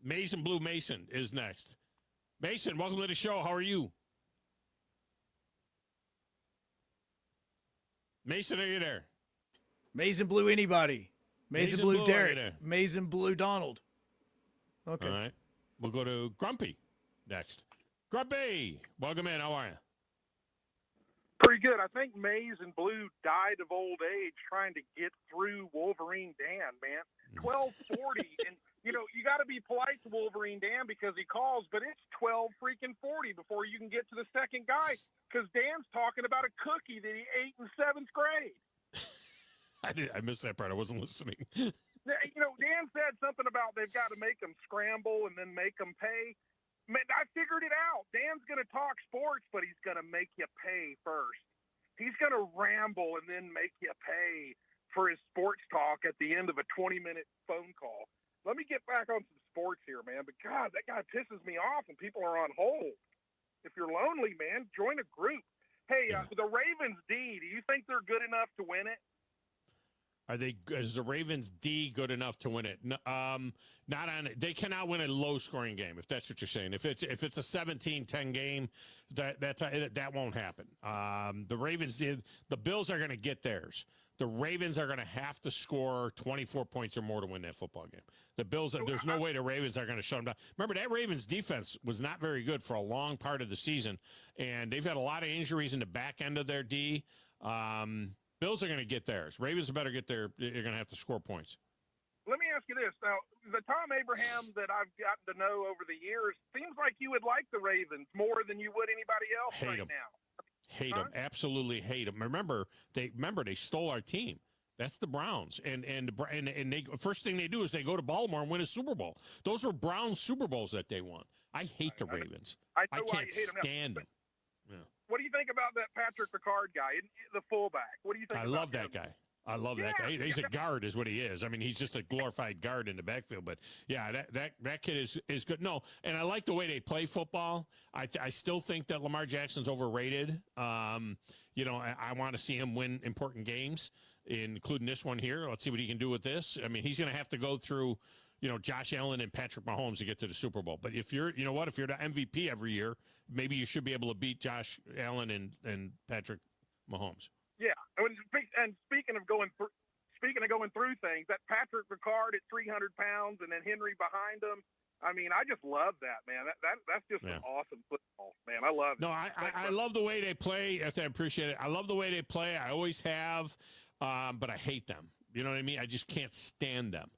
Mason Blue Mason is next. Mason, welcome to the show. How are you? Mason, are you there? Mason Blue anybody. Mason Blue Derek. Mason Blue Donald. Okay. All right. We'll go to Grumpy next. Grumpy, welcome in. How are you? Pretty good. I think Mason Blue died of old age trying to get through Wolverine Dan, man. 12:40, and you got to be polite to Wolverine Dan because he calls, but it's 12:40 before you can get to the second guy because Dan's talking about a cookie that he ate in 7th grade. I missed that part. I wasn't listening. Dan said something about they've got to make them scramble and then make them pay. Man, I figured it out. Dan's going to talk sports, but he's going to make you pay first. He's going to ramble and then make you pay for his sports talk at the end of a 20-minute phone call. Let me get back on some sports here, man. But, God, that guy pisses me off when people are on hold. If you're lonely, man, join a group. Hey, the Ravens D, do you think they're good enough to win it? Is the Ravens D good enough to win it? Not on it. They cannot win a low scoring game, if that's what you're saying. If it's a 17-10 game, that won't happen. The Ravens did. The Bills are going to get theirs. The Ravens are going to have to score 24 points or more to win that football game. The Bills, there's no way the Ravens are going to shut them down. Remember, that Ravens defense was not very good for a long part of the season, and they've had a lot of injuries in the back end of their D. Bills are going to get theirs. Ravens better get their. You're going to have to score points. Let me ask you this. Now, the Thom Abraham that I've gotten to know over the years, seems like you would like the Ravens more than you would anybody else now. Hate them. Absolutely hate them. Remember they stole our team. That's the Browns. And they first thing they do is they go to Baltimore and win a Super Bowl. Those were Browns Super Bowls that they won. I hate the Ravens. I can't stand them. Yeah. What do you think about that Patrick Ricard guy, the fullback? What do you think? I love that guy. I love that guy. He's a guard, is what he is. He's just a glorified guard in the backfield. But yeah, that kid is good. No, and I like the way they play football. I still think that Lamar Jackson's overrated. I want to see him win important games, including this one here. Let's see what he can do with this. He's going to have to go through, Josh Allen and Patrick Mahomes to get to the Super Bowl. But if you're, if you're the MVP every year, maybe you should be able to beat Josh Allen and Patrick Mahomes. Yeah, and speaking of going through things, that Patrick Ricard at 300 pounds and then Henry behind him. I just love that, man. That's just an awesome football, man. I love it. No, I love the way they play. I appreciate it. I love the way they play. I always have, but I hate them. You know what I mean? I just can't stand them.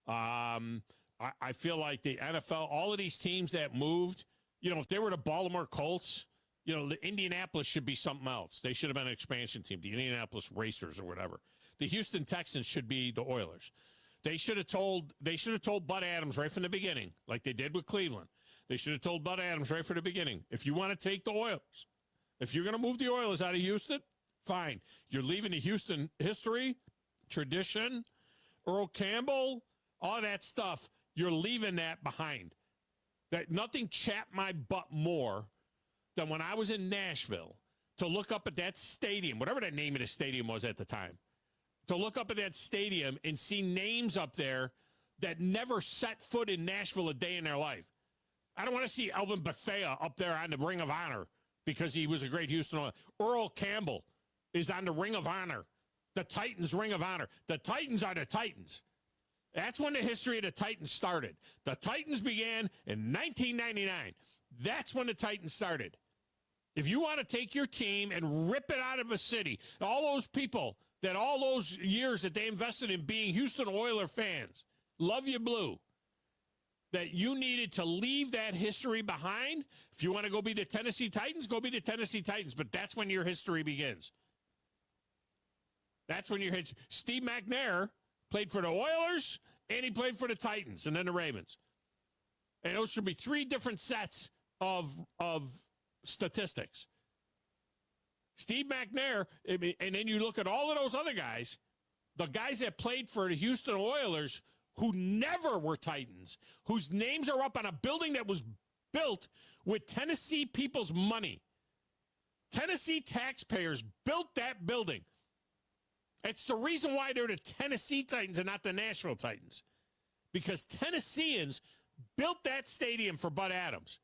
I feel like the NFL, all of these teams that moved, if they were the Baltimore Colts, the Indianapolis should be something else. They should have been an expansion team, the Indianapolis Racers or whatever. The Houston Texans should be the Oilers. They should have told Bud Adams right from the beginning, like they did with Cleveland. They should have told Bud Adams right from the beginning, if you want to take the Oilers, if you're going to move the Oilers out of Houston, fine. You're leaving the Houston history, tradition, Earl Campbell, all that stuff. You're leaving that behind. That nothing chapped my butt more than when I was in Nashville to look up at that stadium, whatever that name of the stadium was at the time, to look up at that stadium and see names up there that never set foot in Nashville a day in their life. I don't want to see Elvin Bethea up there on the Ring of Honor because he was a great Houston Oilers. Earl Campbell is on the Ring of Honor, the Titans Ring of Honor. The Titans are the Titans. That's when the history of the Titans started. The Titans began in 1999. That's when the Titans started. If you want to take your team and rip it out of a city, all those people that all those years that they invested in being Houston Oiler fans, love you blue, that you needed to leave that history behind. If you want to go be the Tennessee Titans, go be the Tennessee Titans. But that's when your history begins. That's when your history. Steve McNair played for the Oilers, and he played for the Titans, and then the Ravens. And those should be three different sets of statistics. Steve McNair, and then you look at all of those other guys, The guys that played for the Houston Oilers who never were Titans, whose names are up on a building that was built with Tennessee people's money. Tennessee taxpayers built that building. It's the reason why they're the Tennessee Titans and not the Nashville Titans. Because Tennesseans built that stadium for Bud Adams.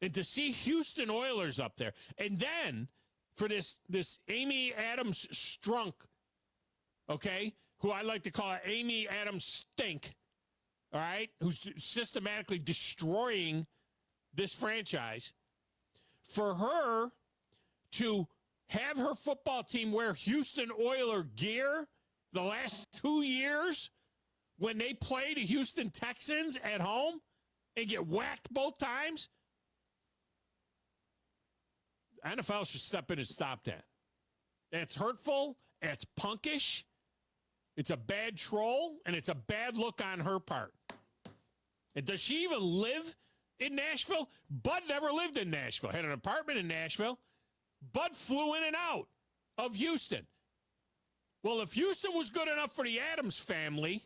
And to see Houston Oilers up there, and then for this Amy Adams Strunk, okay, who I like to call Amy Adams Stink, all right, who's systematically destroying this franchise, for her to have her football team wear Houston Oiler gear the last 2 years when they play the Houston Texans at home and get whacked both times, NFL should step in and stop that. It's hurtful, it's punkish, it's a bad troll, and it's a bad look on her part. And does she even live in Nashville? Bud never lived in Nashville. Had an apartment in Nashville. Bud flew in and out of Houston. Well, if Houston was good enough for the Adams family,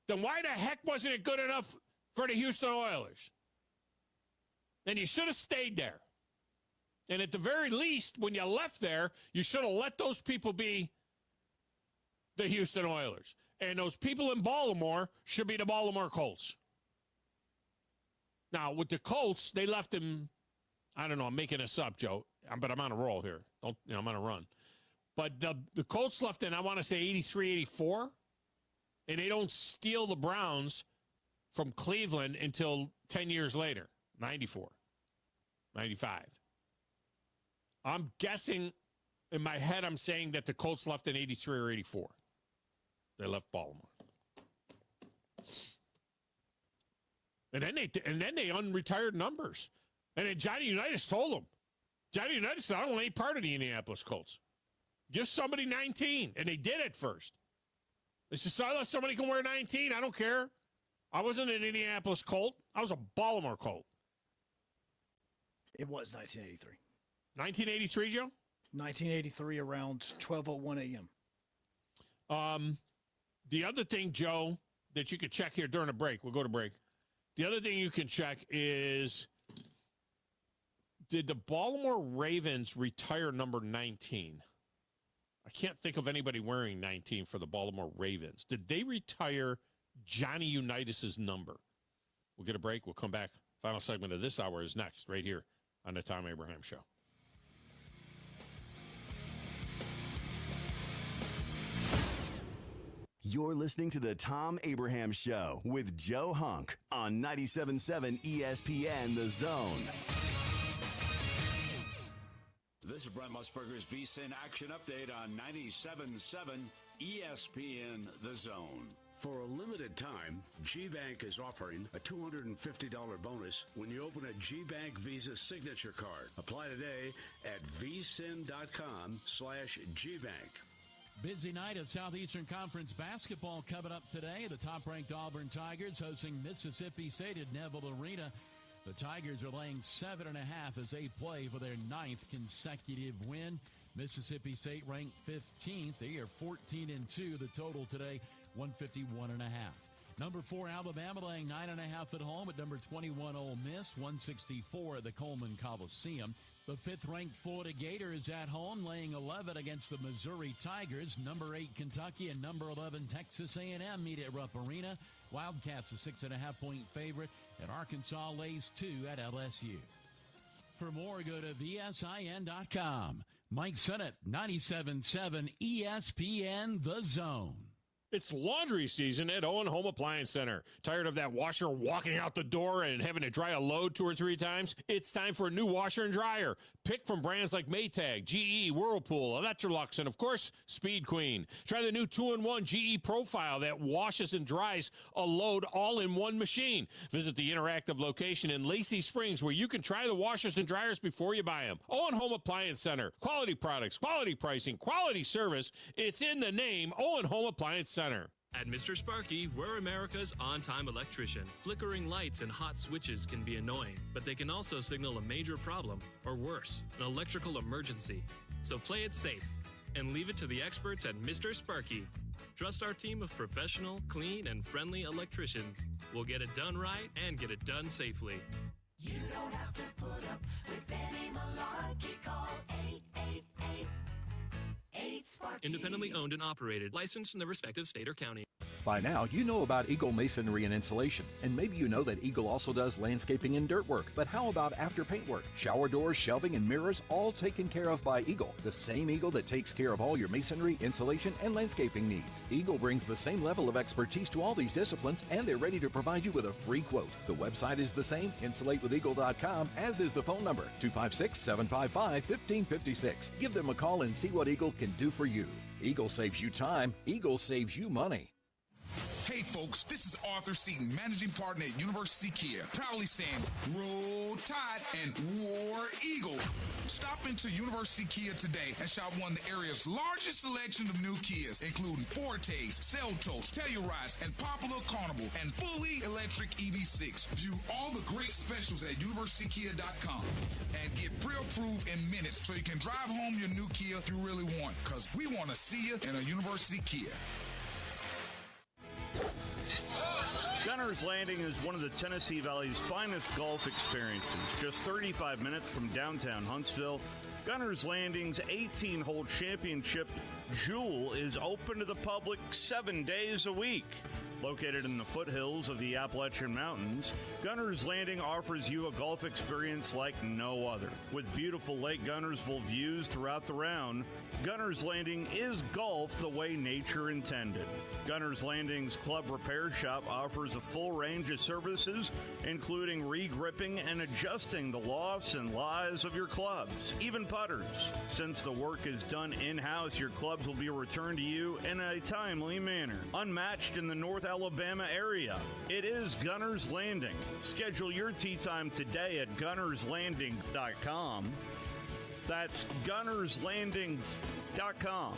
then why the heck wasn't it good enough for the Houston Oilers? And you should have stayed there. And at the very least, when you left there, you should have let those people be the Houston Oilers. And those people in Baltimore should be the Baltimore Colts. Now, with the Colts, they left him, I don't know, I'm making this up, Joe, but I'm on a roll here. I'm on a run. But the Colts left in, I want to say, 83, 84. And they don't steal the Browns from Cleveland until 10 years later, 94, 95. I'm guessing, in my head, I'm saying that the Colts left in 83 or 84. They left Baltimore. And then they unretired numbers. And then Johnny Unitas told them. Johnny Unitas said, I don't want any part of the Indianapolis Colts. Give somebody 19. And they did at first. They said, so unless somebody can wear 19, I don't care. I wasn't an Indianapolis Colt. I was a Baltimore Colt. It was 1983. 1983, Joe? 1983 around 12:01 a.m. The other thing, Joe, that you could check here during a break, we'll go to break. The other thing you can check is, did the Baltimore Ravens retire number 19? I can't think of anybody wearing 19 for the Baltimore Ravens. Did they retire Johnny Unitas' number? We'll get a break. We'll come back. Final segment of this hour is next, right here on the Thom Abraham Show. You're listening to the Thom Abraham Show with Joe Hunk on 97.7 ESPN The Zone. This is Brent Musburger's VSiN Action Update on 97.7 ESPN The Zone. For a limited time, G-Bank is offering a $250 bonus when you open a G-Bank Visa signature card. Apply today at vsin.com/GBank. Busy night of Southeastern Conference basketball coming up today. The top-ranked Auburn Tigers hosting Mississippi State at Neville Arena. The Tigers are laying 7.5 as they play for their 9th consecutive win. Mississippi State ranked 15th. They are 14-2. The total today, 151.5. Number 4, Alabama laying 9.5 at home at number 21, Ole Miss, 164 at the Coleman Coliseum. The 5th-ranked Florida Gators at home laying 11 against the Missouri Tigers. Number 8, Kentucky, and number 11, Texas A&M meet at Rupp Arena. Wildcats a 6.5-point favorite, and Arkansas lays 2 at LSU. For more, go to VSIN.com. Mike Sennett, 97.7 ESPN The Zone. It's laundry season at Owen Home Appliance Center. Tired of that washer walking out the door and having to dry a load 2 or 3 times? It's time for a new washer and dryer. Pick from brands like Maytag, GE, Whirlpool, Electrolux, and of course, Speed Queen. Try the new 2-in-1 GE Profile that washes and dries a load all in one machine. Visit the interactive location in Lacey Springs where you can try the washers and dryers before you buy them. Owen Home Appliance Center. Quality products, quality pricing, quality service. It's in the name, Owen Home Appliance Center. At Mr. Sparky, we're America's on-time electrician. Flickering lights and hot switches can be annoying, but they can also signal a major problem, or worse, an electrical emergency. So play it safe and leave it to the experts at Mr. Sparky. Trust our team of professional, clean, and friendly electricians. We'll get it done right and get it done safely. You don't have to put up with any malarkey. Call 888-8-SPARKY. Independently owned and operated, licensed in the respective state or county. By now, you know about Eagle Masonry and Insulation, and maybe you know that Eagle also does landscaping and dirt work. But how about after paint work? Shower doors, shelving, and mirrors, all taken care of by Eagle, the same Eagle that takes care of all your masonry, insulation, and landscaping needs. Eagle brings the same level of expertise to all these disciplines, and they're ready to provide you with a free quote. The website is the same, insulatewitheagle.com, as is the phone number, 256-755-1556. Give them a call and see what Eagle can do for you. Eagle saves you time. Eagle saves you money. Hey folks, this is Arthur Seaton, managing partner at University Kia, proudly saying Roll Tide and War Eagle. Stop into University Kia today and shop one of the area's largest selection of new Kias, including Fortes, Seltos, Telluride, and Popular Carnival, and fully electric EV6. View all the great specials at universitykia.com and get pre-approved in minutes so you can drive home your new Kia you really want, because we want to see you in a University Kia. Gunner's Landing is one of the Tennessee Valley's finest golf experiences. Just 35 minutes from downtown Huntsville, Gunner's Landing's 18-hole championship Jewel is open to the public 7 days a week. Located in the foothills of the Appalachian Mountains, Gunner's Landing offers you a golf experience like no other. With beautiful Lake Gunnersville views throughout the round, Gunner's Landing is golf the way nature intended. Gunner's Landing's club repair shop offers a full range of services, including re-gripping and adjusting the lofts and lies of your clubs, even putters. Since the work is done in-house, your clubs will be returned to you in a timely manner. Unmatched in the North Alabama area, it is Gunner's Landing. Schedule your tee time today at gunnerslanding.com. That's gunnerslanding.com.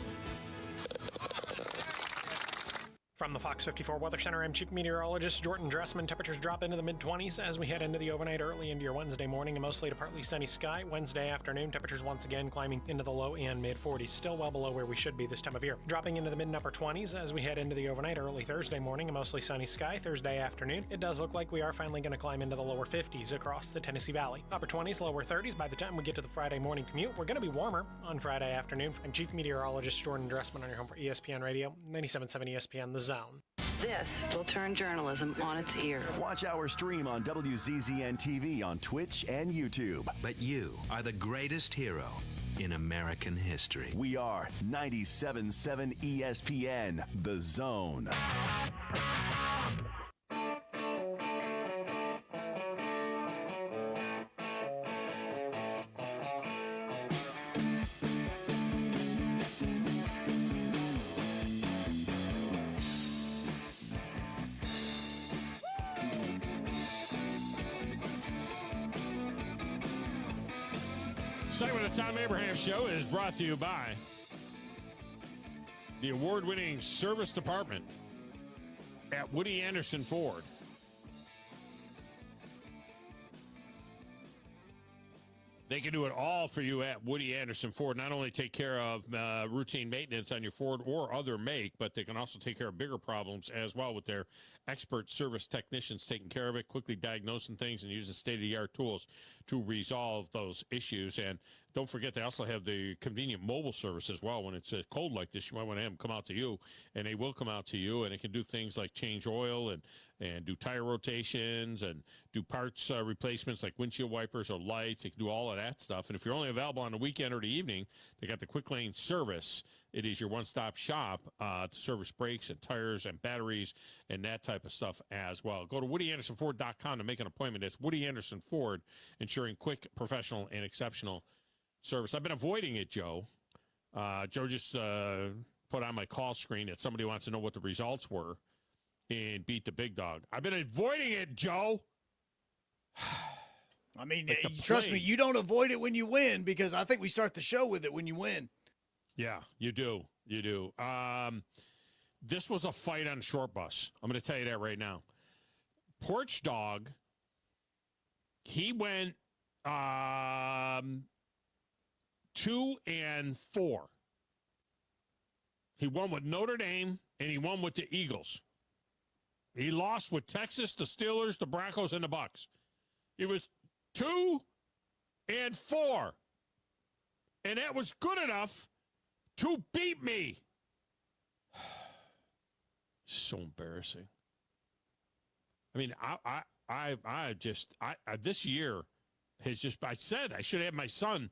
From the Fox 54 Weather Center, I'm Chief Meteorologist Jordan Dressman. Temperatures drop into the mid-20s as we head into the overnight early into your Wednesday morning. A mostly to partly sunny sky. Wednesday afternoon, temperatures once again climbing into the low and mid-40s. Still well below where we should be this time of year. Dropping into the mid and upper 20s as we head into the overnight early Thursday morning. A mostly sunny sky. Thursday afternoon, it does look like we are finally going to climb into the lower 50s across the Tennessee Valley. Upper 20s, lower 30s. By the time we get to the Friday morning commute, we're going to be warmer on Friday afternoon. I'm Chief Meteorologist Jordan Dressman on your home for ESPN Radio, 97.7 ESPN The Zone. This will turn journalism on its ear. Watch our stream on WZZN TV on Twitch and YouTube. But you are the greatest hero in American history. We are 97.7 ESPN, The Zone. Segment of the Thom Abraham Show is brought to you by the award-winning service department at Woody Anderson Ford. They can do it all for you at Woody Anderson Ford. Not only take care of routine maintenance on your Ford or other make, but they can also take care of bigger problems as well with their expert service technicians taking care of it, quickly diagnosing things and using state-of-the-art tools to resolve those issues. And don't forget, they also have the convenient mobile service as well. When it's cold like this, you might want to have them come out to you, and they will come out to you, and it can do things like change oil and do tire rotations and do parts replacements like windshield wipers or lights. They can do all of that stuff. And if you're only available on the weekend or the evening, they got the Quick Lane service. It is your one-stop shop to service brakes and tires and batteries and that type of stuff as well. Go to WoodyAndersonFord.com to make an appointment. It's Woody Anderson Ford, ensuring quick, professional, and exceptional service. I've been avoiding it, Joe. Joe just put on my call screen that somebody wants to know what the results were in Beat the Big Dog. I've been avoiding it, Joe. I mean, trust me, you don't avoid it when you win, because I think we start the show with it when you win. Yeah, you do. You do. This was a fight on short bus. I'm going to tell you that right now. Porch Dog, he went 2-4. He won with Notre Dame, and he won with the Eagles. He lost with Texas, the Steelers, the Broncos, and the Bucks. He was 2-4. And that was good enough to beat me. So embarrassing. I mean, this year has just, I said I should have my son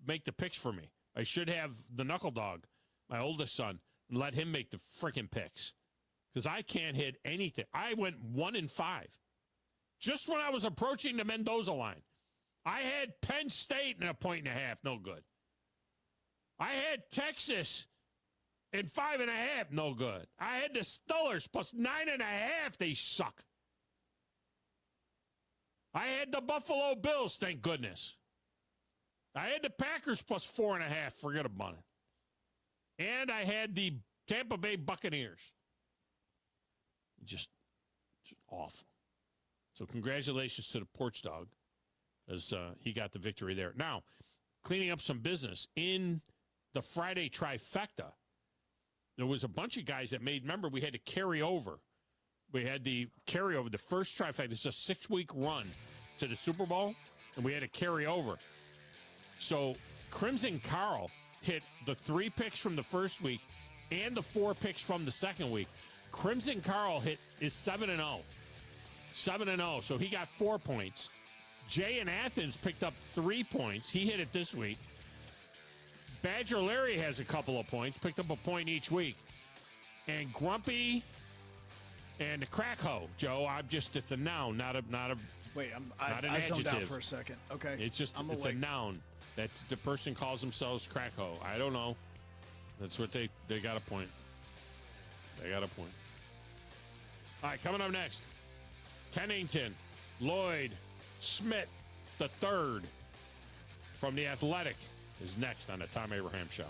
make the picks for me. I should have the knuckle dog, my oldest son, and let him make the freaking picks. Because I can't hit anything. I went 1-5. Just when I was approaching the Mendoza line. I had Penn State in a 1.5, no good. I had Texas in 5.5, no good. I had the Steelers plus 9.5, they suck. I had the Buffalo Bills, thank goodness. I had the Packers plus 4.5, forget about it. And I had the Tampa Bay Buccaneers. Just awful. So congratulations to the porch dog, as he got the victory there. Now, cleaning up some business in the Friday trifecta, there was a bunch of guys that made, remember, we had to carry over. We had the carryover, the first trifecta. It's a 6-week run to the Super Bowl, and we had to carry over. So Crimson Carl hit the 3 picks from the first week and the 4 picks from the second week. Crimson Carl is 7-0. 7-0, so he got 4 points. Jay in Athens picked up 3 points. He hit it this week. Badger Larry has a couple of points, picked up a point each week. And Grumpy and the Crackho, Joe, it's a noun, not an I zoned adjective. out for a second. Okay. It's a noun. That's the person calls themselves Crackho. I don't know. That's what they got a point. They got a point. All right, coming up next, Kennington, Lloyd Schmidt the third from The Athletic is next on the Thom Abraham Show.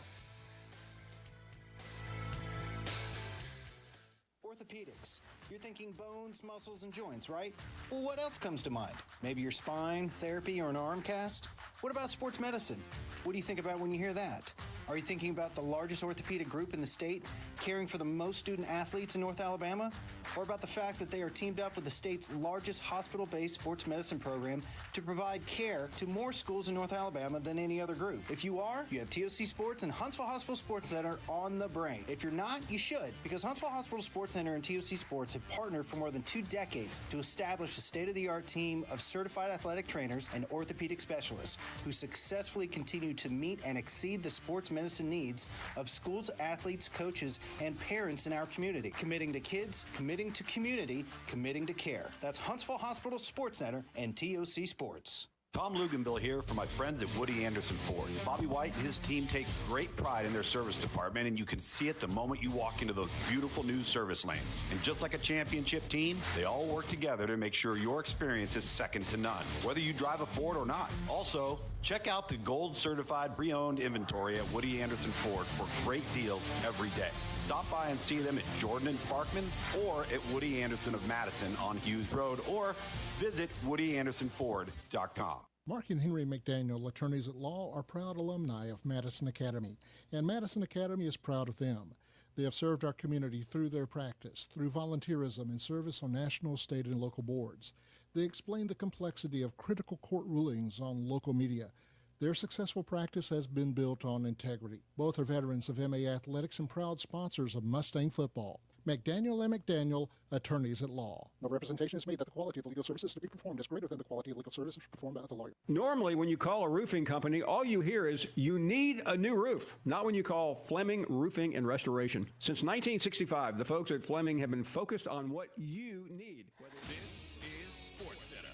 Orthopedics. You're thinking bones, muscles, and joints, right? Well, what else comes to mind? Maybe your spine, therapy, or an arm cast? What about sports medicine? What do you think about when you hear that? Are you thinking about the largest orthopedic group in the state, caring for the most student athletes in North Alabama? Or about the fact that they are teamed up with the state's largest hospital-based sports medicine program to provide care to more schools in North Alabama than any other group? If you are, you have TOC Sports and Huntsville Hospital Sports Center on the brain. If you're not, you should, because Huntsville Hospital Sports Center and TOC Sports have partnered for more than 2 decades to establish a state-of-the-art team of certified athletic trainers and orthopedic specialists who successfully continue to meet and exceed the sports medicine needs of schools, athletes, coaches, and parents in our community. Committing to kids, committing to community, committing to care. That's Huntsville Hospital Sports Center and TOC Sports. Tom Luganbill here for my friends at Woody Anderson Ford. Bobby White and his team take great pride in their service department, and you can see it the moment you walk into those beautiful new service lanes. And just like a championship team, they all work together to make sure your experience is second to none, whether you drive a Ford or not. Also, check out the gold certified pre-owned inventory at Woody Anderson Ford for great deals every day. Stop by and see them at Jordan and Sparkman or at Woody Anderson of Madison on Hughes Road, or visit WoodyAndersonFord.com. Mark and Henry McDaniel, attorneys at law, are proud alumni of Madison Academy, and Madison Academy is proud of them. They have served our community through their practice, through volunteerism and service on national, state, and local boards. They explain the complexity of critical court rulings on local media. Their successful practice has been built on integrity. Both are veterans of MA Athletics and proud sponsors of Mustang football. McDaniel and McDaniel, attorneys at law. No representation is made that the quality of the legal services to be performed is greater than the quality of legal services performed by the lawyer. Normally, when you call a roofing company, all you hear is, you need a new roof. Not when you call Fleming Roofing and Restoration. Since 1965, the folks at Fleming have been focused on what you need. This is SportsCenter.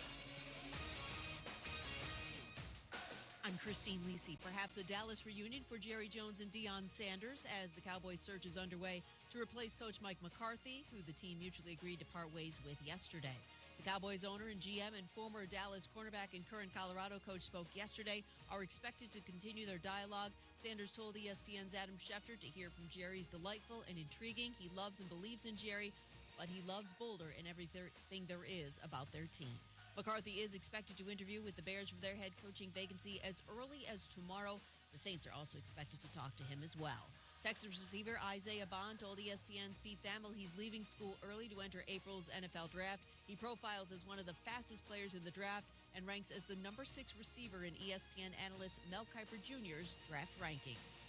I'm Christine Lisi. Perhaps a Dallas reunion for Jerry Jones and Deion Sanders as the Cowboys search is underway to replace coach Mike McCarthy, who the team mutually agreed to part ways with yesterday. The Cowboys owner and GM and former Dallas cornerback and current Colorado coach spoke yesterday, are expected to continue their dialogue. Sanders told ESPN's Adam Schefter to hear from Jerry's delightful and intriguing. He loves and believes in Jerry, but he loves Boulder and everything there is about their team. McCarthy is expected to interview with the Bears for their head coaching vacancy as early as tomorrow. The Saints are also expected to talk to him as well. Texas receiver Isaiah Bond told ESPN's Pete Thamel he's leaving school early to enter April's NFL draft. He profiles as one of the fastest players in the draft and ranks as the number 6 receiver in ESPN analyst Mel Kiper Jr.'s draft rankings.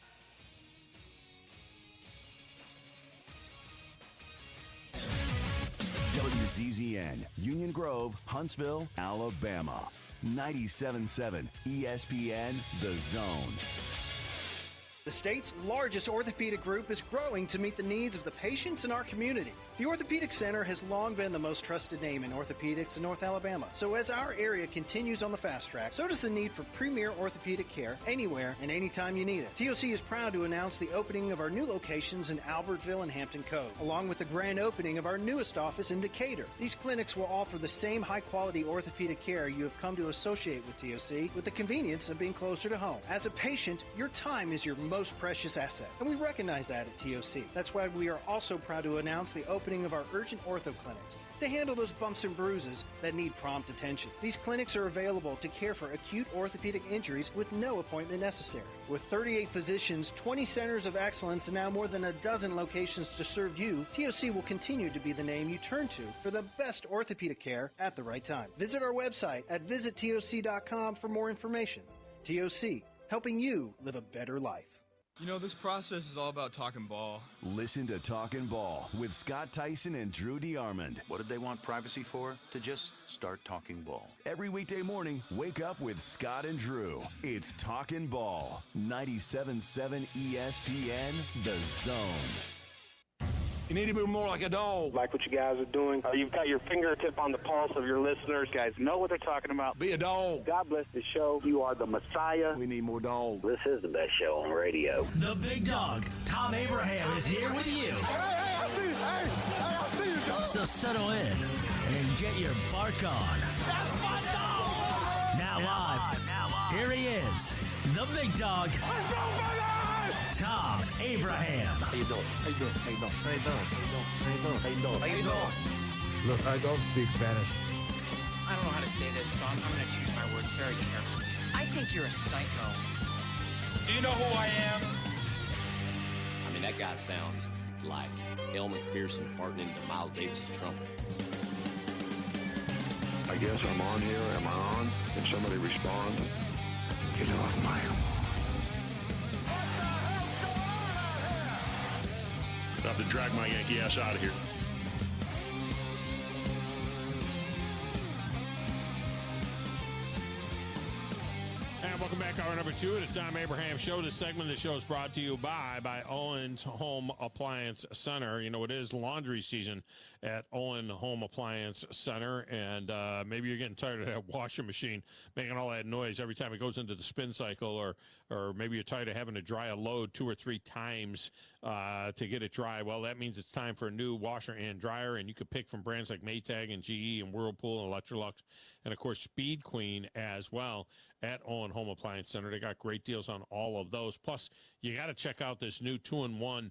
WCZN, Union Grove, Huntsville, Alabama. 97.7 ESPN, The Zone. The state's largest orthopedic group is growing to meet the needs of the patients in our community. The Orthopedic Center has long been the most trusted name in orthopedics in North Alabama. So as our area continues on the fast track, so does the need for premier orthopedic care anywhere and anytime you need it. TOC is proud to announce the opening of our new locations in Albertville and Hampton Cove, along with the grand opening of our newest office in Decatur. These clinics will offer the same high-quality orthopedic care you have come to associate with TOC, with the convenience of being closer to home. As a patient, your time is your most precious asset, and we recognize that at TOC. That's why we are also proud to announce the opening of our urgent ortho clinics to handle those bumps and bruises that need prompt attention. These clinics are available to care for acute orthopedic injuries with no appointment necessary. With 38 physicians, 20 centers of excellence, and now more than a dozen locations to serve you, TOC will continue to be the name you turn to for the best orthopedic care at the right time. Visit our website at visittoc.com for more information. TOC, helping you live a better life. You know, this process is all about talking ball. Listen to Talkin' Ball with Scott Tyson and Drew DeArmond. What did they want privacy for? To just start talking ball. Every weekday morning, wake up with Scott and Drew. It's Talkin' Ball. 97.7 ESPN, The Zone. You need to be more like a dog. Like what you guys are doing. You've got your fingertip on the pulse of your listeners. You guys know what they're talking about. Be a dog. God bless the show. You are the Messiah. We need more dogs. This is the best show on radio. The big dog, Thom Abraham, is here with you. Hey, I see you. I see you, dog. So settle in and get your bark on. That's my dog. Now live, here he is, the big dog. Let's go, baby! Thom Abraham. How you doing? How you doing? How you doing? How you doing? How you doing? How you doing? How you doing? Look, I don't speak Spanish. I don't know how to say this, so I'm going to choose my words very carefully. I think you're a psycho. Do you know who I am? I mean, that guy sounds like El McPherson farting into Miles Davis' trumpet. I guess I'm on here. Am I on? Can somebody respond? Get off my lawn. I have to drag my Yankee ass out of here. And welcome back, hour number 2 of the Thom Abraham Show. This segment of the show is brought to you by Owen's Home Appliance Center. You know, it is laundry season at Owen Home Appliance Center, and maybe you're getting tired of that washing machine making all that noise every time it goes into the spin cycle, or maybe you're tired of having to dry a load 2 or 3 times to get it dry. Well, that means it's time for a new washer and dryer, and you could pick from brands like Maytag and GE and Whirlpool and Electrolux, and of course Speed Queen as well at Owen Home Appliance Center. They got great deals on all of those. Plus, you got to check out this new 2-in-1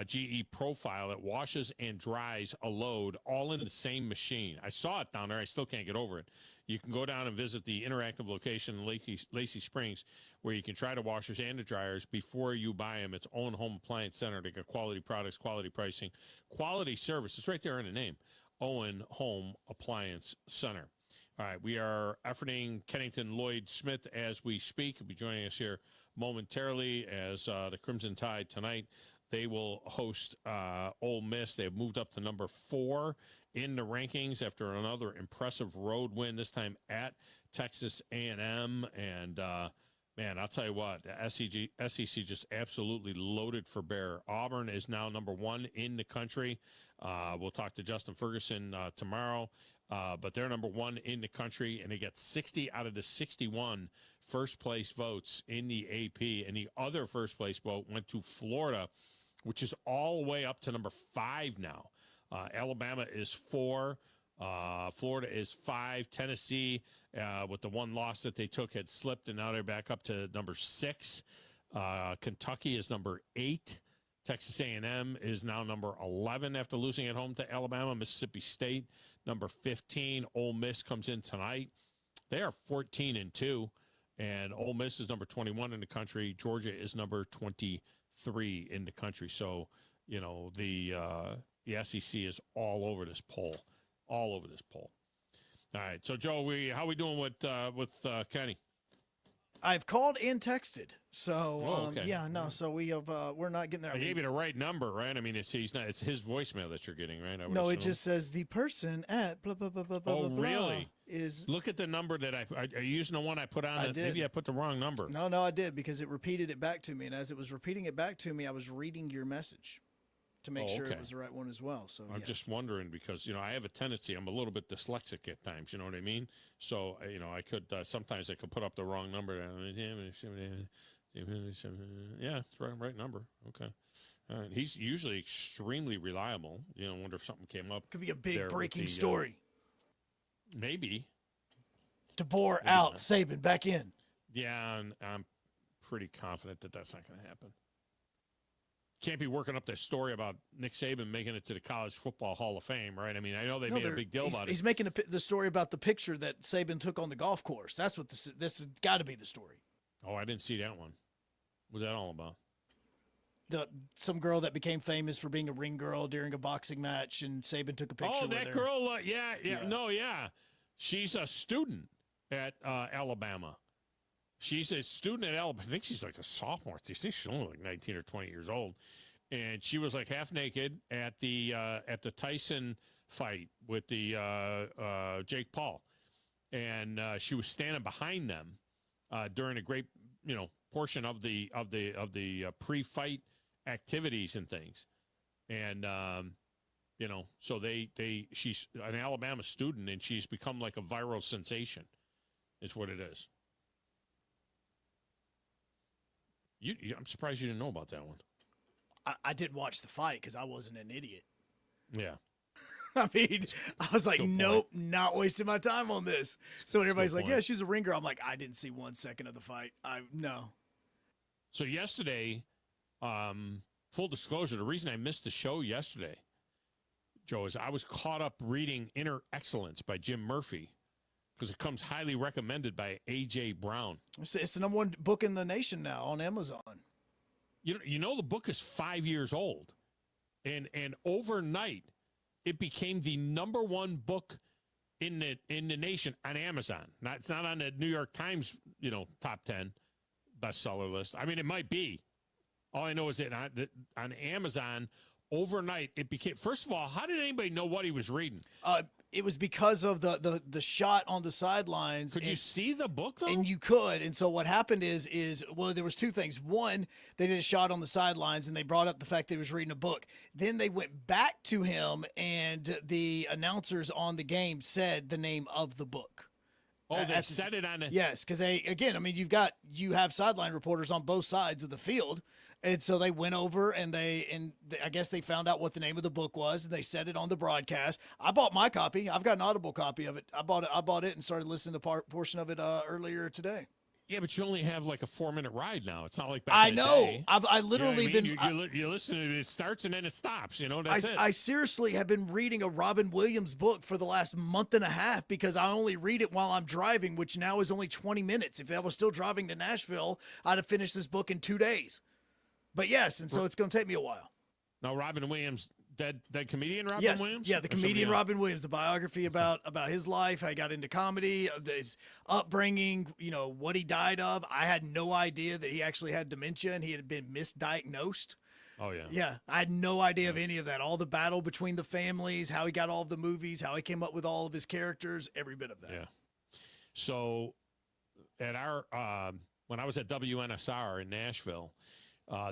GE profile that washes and dries a load all in the same machine. I saw it down there. I still can't get over it. You can go down and visit the interactive location in Lacey Springs where you can try the washers and the dryers before you buy them. It's Owen Home Appliance Center. They got quality products, quality pricing, quality service. It's right there in the name, Owen Home Appliance Center. All right, we are efforting Kennington Lloyd Smith as we speak. He'll be joining us here momentarily as the Crimson Tide tonight. They will host Ole Miss. They have moved up to number 4 in the rankings after another impressive road win, this time at Texas A&M. And, man, I'll tell you what, the SEC just absolutely loaded for bear. Auburn is now number 1 in the country. We'll talk to Justin Ferguson tomorrow. But they're number 1 in the country, and they get 60 out of the 61 first-place votes in the AP. And the other first-place vote went to Florida, which is all the way up to number 5 now. Alabama is 4. Florida is 5. Tennessee, with the one loss that they took, had slipped, and now they're back up to number 6. Kentucky is number 8. Texas A&M is now number 11 after losing at home to Alabama. Mississippi State, number 15. Ole Miss comes in tonight. They are 14-2, and Ole Miss is number 21 in the country. Georgia is number 25. 3 in the country. So, the SEC is all over this poll. All over this poll. All right. So, Joe, how we doing with Kenny? I've called and texted. So, okay. So we're not getting there. I gave you the right number, right? I mean, it's his voicemail that you're getting, right? No, it just says the person at blah, blah, blah, blah, blah, blah, really? is. Look at the number that are you using the one I put on? I did. Maybe I put the wrong number. No, I did, because it repeated it back to me. And as it was repeating it back to me, I was reading your message to make sure it was the right one as well. So I'm just wondering, because I have a tendency, I'm a little bit dyslexic at times, you know what I mean? So I could sometimes I could put up the wrong number. Yeah, it's right number. Okay. All right. He's usually extremely reliable. I wonder if something came up. Could be a big breaking story. Maybe. DeBoer out, Saban back in. Yeah, and I'm pretty confident that that's not going to happen. Can't be working up this story about Nick Saban making it to the College Football Hall of Fame, right? I mean, I know they made a big deal about it. He's making the story about the picture that Saban took on the golf course. That's what this has got to be the story. Oh, I didn't see that one. What's that all about? Some girl that became famous for being a ring girl during a boxing match, and Saban took a picture. Oh, with that her. girl! Yeah. She's a student at Alabama. She's a student at Alabama. I think she's like a sophomore. I think she's only like 19 or 20 years old, and she was like half naked at the Tyson fight with the Jake Paul, and she was standing behind them during a great portion of the pre-fight activities and things, and so she's an Alabama student, and she's become like a viral sensation, is what it is. I'm surprised you didn't know about that one. I didn't watch the fight because I wasn't an idiot. Yeah. I mean, I was like, nope, not wasting my time on this. So when everybody's like, yeah, she's a ring girl, I'm like, I didn't see 1 second of the fight. No. So yesterday, full disclosure, the reason I missed the show yesterday, Joe, is I was caught up reading Inner Excellence by Jim Murphy, because it comes highly recommended by A.J. Brown. It's the number one book in the nation now on Amazon. You know the book is 5 years old, and overnight it became the number one book in the nation on Amazon. It's not on the New York Times top 10 bestseller list. I mean, it might be. All I know is that on Amazon overnight it became. First of all, how did anybody know what he was reading? It was because of the shot on the sidelines. Could you see the book, though? And you could. And so what happened is there was two things. One, they did a shot on the sidelines, and they brought up the fact that he was reading a book. Then they went back to him, and the announcers on the game said the name of the book. Oh, they said it on the... Yes, because you have sideline reporters on both sides of the field. And so they went over and I guess they found out what the name of the book was, and they said it on the broadcast. I bought my copy. I've got an Audible copy of it. I bought it and started listening to portion of it earlier today. Yeah, but you only have like a 4-minute ride now. It's not like back in the day. I literally you listen to it. It starts and then it stops. That's it. I seriously have been reading a Robin Williams book for the last month and a half because I only read it while I'm driving, which now is only 20 minutes. If I was still driving to Nashville, I'd have finished this book in 2 days. But yes, and so it's going to take me a while. Now, Robin Williams, dead comedian Robin Williams? Yeah, the comedian Robin Williams, the biography about his life, how he got into comedy, his upbringing, what he died of. I had no idea that he actually had dementia and he had been misdiagnosed. Oh, yeah. Yeah, I had no idea of any of that. All the battle between the families, how he got all of the movies, how he came up with all of his characters, every bit of that. Yeah. So at our when I was at WNSR in Nashville,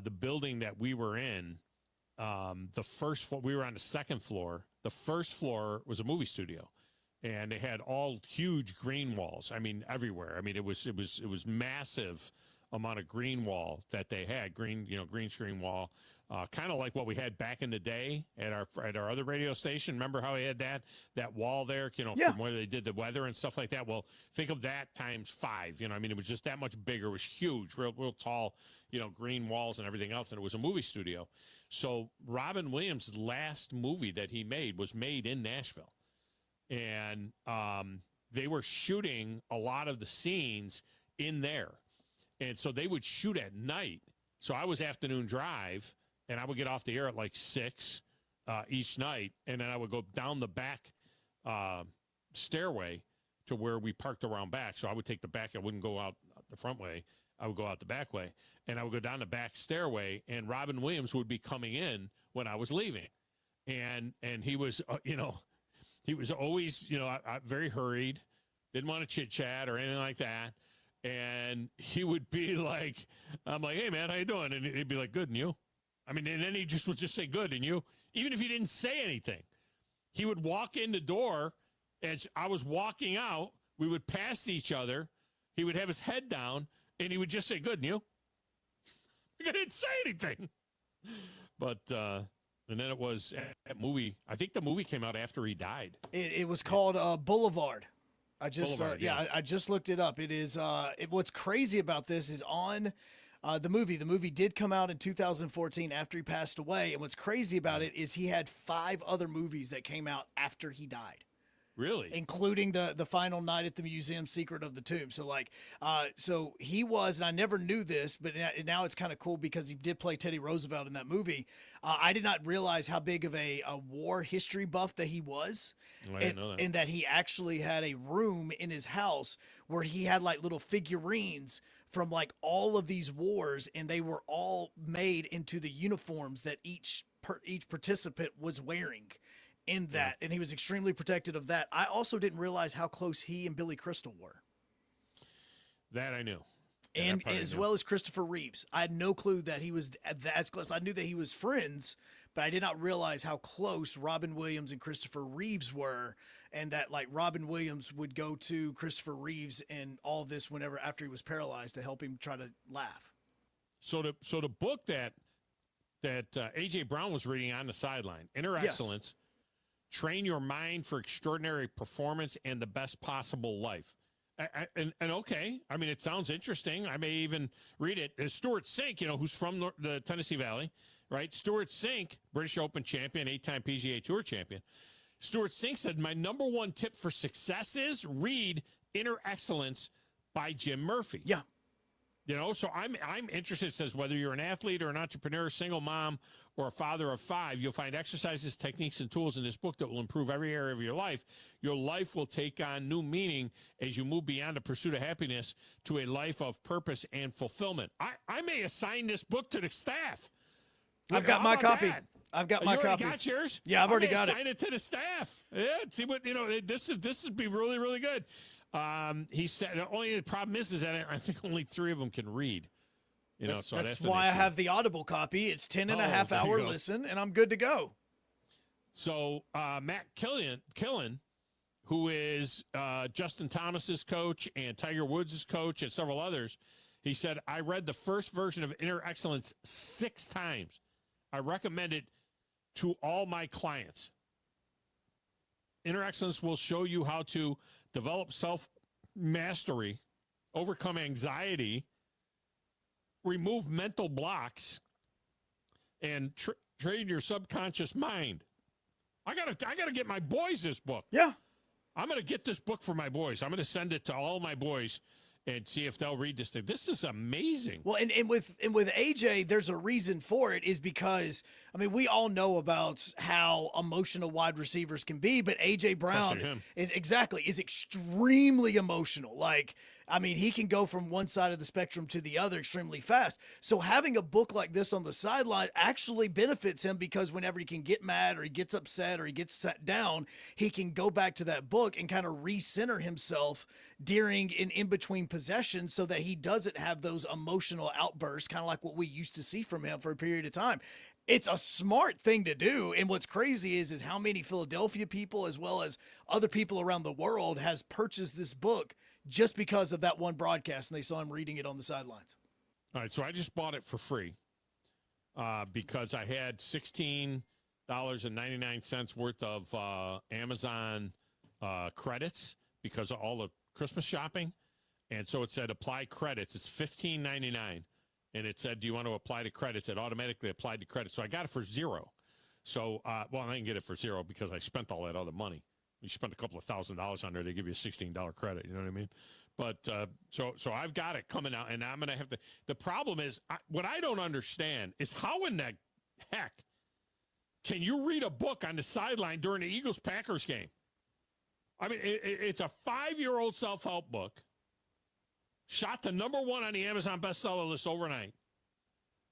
the building that we were in, the first floor, we were on the second floor. The first floor was a movie studio, and they had all huge green walls. I mean, everywhere. I mean, it was massive amount of green wall that they had, green screen wall, kind of like what we had back in the day at our other radio station. Remember how we had that wall there, from where they did the weather and stuff like that? Well, think of that times 5. I mean, it was just that much bigger. It was huge, real tall, green walls and everything else, and it was a movie studio. So Robin Williams' last movie that he made was made in Nashville, and they were shooting a lot of the scenes in there. And so they would shoot at night So I was afternoon drive, and I would get off the air at like 6 each night, and then I would go down the back stairway to where we parked around back. So I would take the back. I wouldn't go out the front way. I would go out the back way, and I would go down the back stairway, and Robin Williams would be coming in when I was leaving. And he was, he was always, very hurried, didn't want to chit-chat or anything like that. And he would be like, I'm like, hey, man, how you doing? And he'd be like, good, and you? I mean, and then he would just say, good, and you? Even if he didn't say anything. He would walk in the door, as I was walking out, we would pass each other. He would have his head down, and he would just say, good, and you? I didn't say anything. But, and then it was that movie. I think the movie came out after he died. It was called Boulevard. I just I just looked it up. It is what's crazy about this is on the movie. The movie did come out in 2014 after he passed away, and what's crazy about it is he had 5 other movies that came out after he died. Really? Including the final night at the museum, Secret of the Tomb. So so he was, and I never knew this, but now it's kind of cool because he did play Teddy Roosevelt in that movie. I did not realize how big of a war history buff that he was. I didn't know that. And that he actually had a room in his house where he had like little figurines from like all of these wars, and they were all made into the uniforms that each participant was wearing in that. And he was extremely protective of that. I also didn't realize how close he and Billy Crystal were. That I knew. And as well as Christopher Reeves. I had no clue that he was as close. I knew that he was friends, but I did not realize how close Robin Williams and Christopher Reeves were, and that like Robin Williams would go to Christopher Reeves and all of this whenever after he was paralyzed to help him try to laugh. So the book that A.J. Brown was reading on the sideline, Inner Excellence, Train Your Mind for Extraordinary Performance and the Best Possible Life. And okay, I mean, it sounds interesting. I may even read it. Stuart Sink, who's from the Tennessee Valley, right? Stuart Sink, British Open champion, 8-time PGA Tour champion. Stuart Sink said, my number one tip for success is read Inner Excellence by Jim Murphy. Yeah. So I'm interested. It says whether you're an athlete or an entrepreneur, single mom, or a father of 5, you'll find exercises, techniques, and tools in this book that will improve every area of your life. Your life will take on new meaning as you move beyond the pursuit of happiness to a life of purpose and fulfillment. I may assign this book to the staff. I've got my copy. That? I've got my copy. You got yours? Yeah, I've already got it. Assign it to the staff. Yeah, see what this would be really, really good. He said the only problem is that I think only 3 of them can read. So that's why I have the Audible copy. It's 10.5 hour listen, and I'm good to go. So Matt Killen, who is Justin Thomas's coach and Tiger Woods' coach and several others, he said, I read the first version of Inner Excellence 6 times. I recommend it to all my clients. Inner Excellence will show you how to develop self-mastery, overcome anxiety, remove mental blocks, and train your subconscious mind. I gotta get my boys this book. Yeah. I'm gonna get this book for my boys. I'm gonna send it to all my boys and see if they'll read this thing. This is amazing. Well, and with AJ, there's a reason for it, is because, I mean, we all know about how emotional wide receivers can be, but AJ Brown is extremely emotional. Like, I mean, he can go from one side of the spectrum to the other extremely fast. So having a book like this on the sideline actually benefits him, because whenever he can get mad or he gets upset or he gets set down, he can go back to that book and kind of recenter himself during and in between possessions, so that he doesn't have those emotional outbursts, kind of like what we used to see from him for a period of time. It's a smart thing to do. And what's crazy is how many Philadelphia people, as well as other people around the world, has purchased this book just because of that one broadcast, and they saw him reading it on the sidelines. All right, so I just bought it for free because I had $16.99 worth of Amazon credits because of all the Christmas shopping. And so it said apply credits. It's $15.99. And it said, do you want to apply to credits? It automatically applied to credits. So I got it for $0. So, I didn't get it for $0 because I spent all that other money. You spend a couple of $1,000s on there, they give you a $16 credit. You know what I mean? But so I've got it coming out, and I'm going to have to. The problem is, what I don't understand is how in the heck can you read a book on the sideline during the Eagles-Packers game? I mean, it's a 5-year-old self-help book, shot to #1 on the Amazon bestseller list overnight.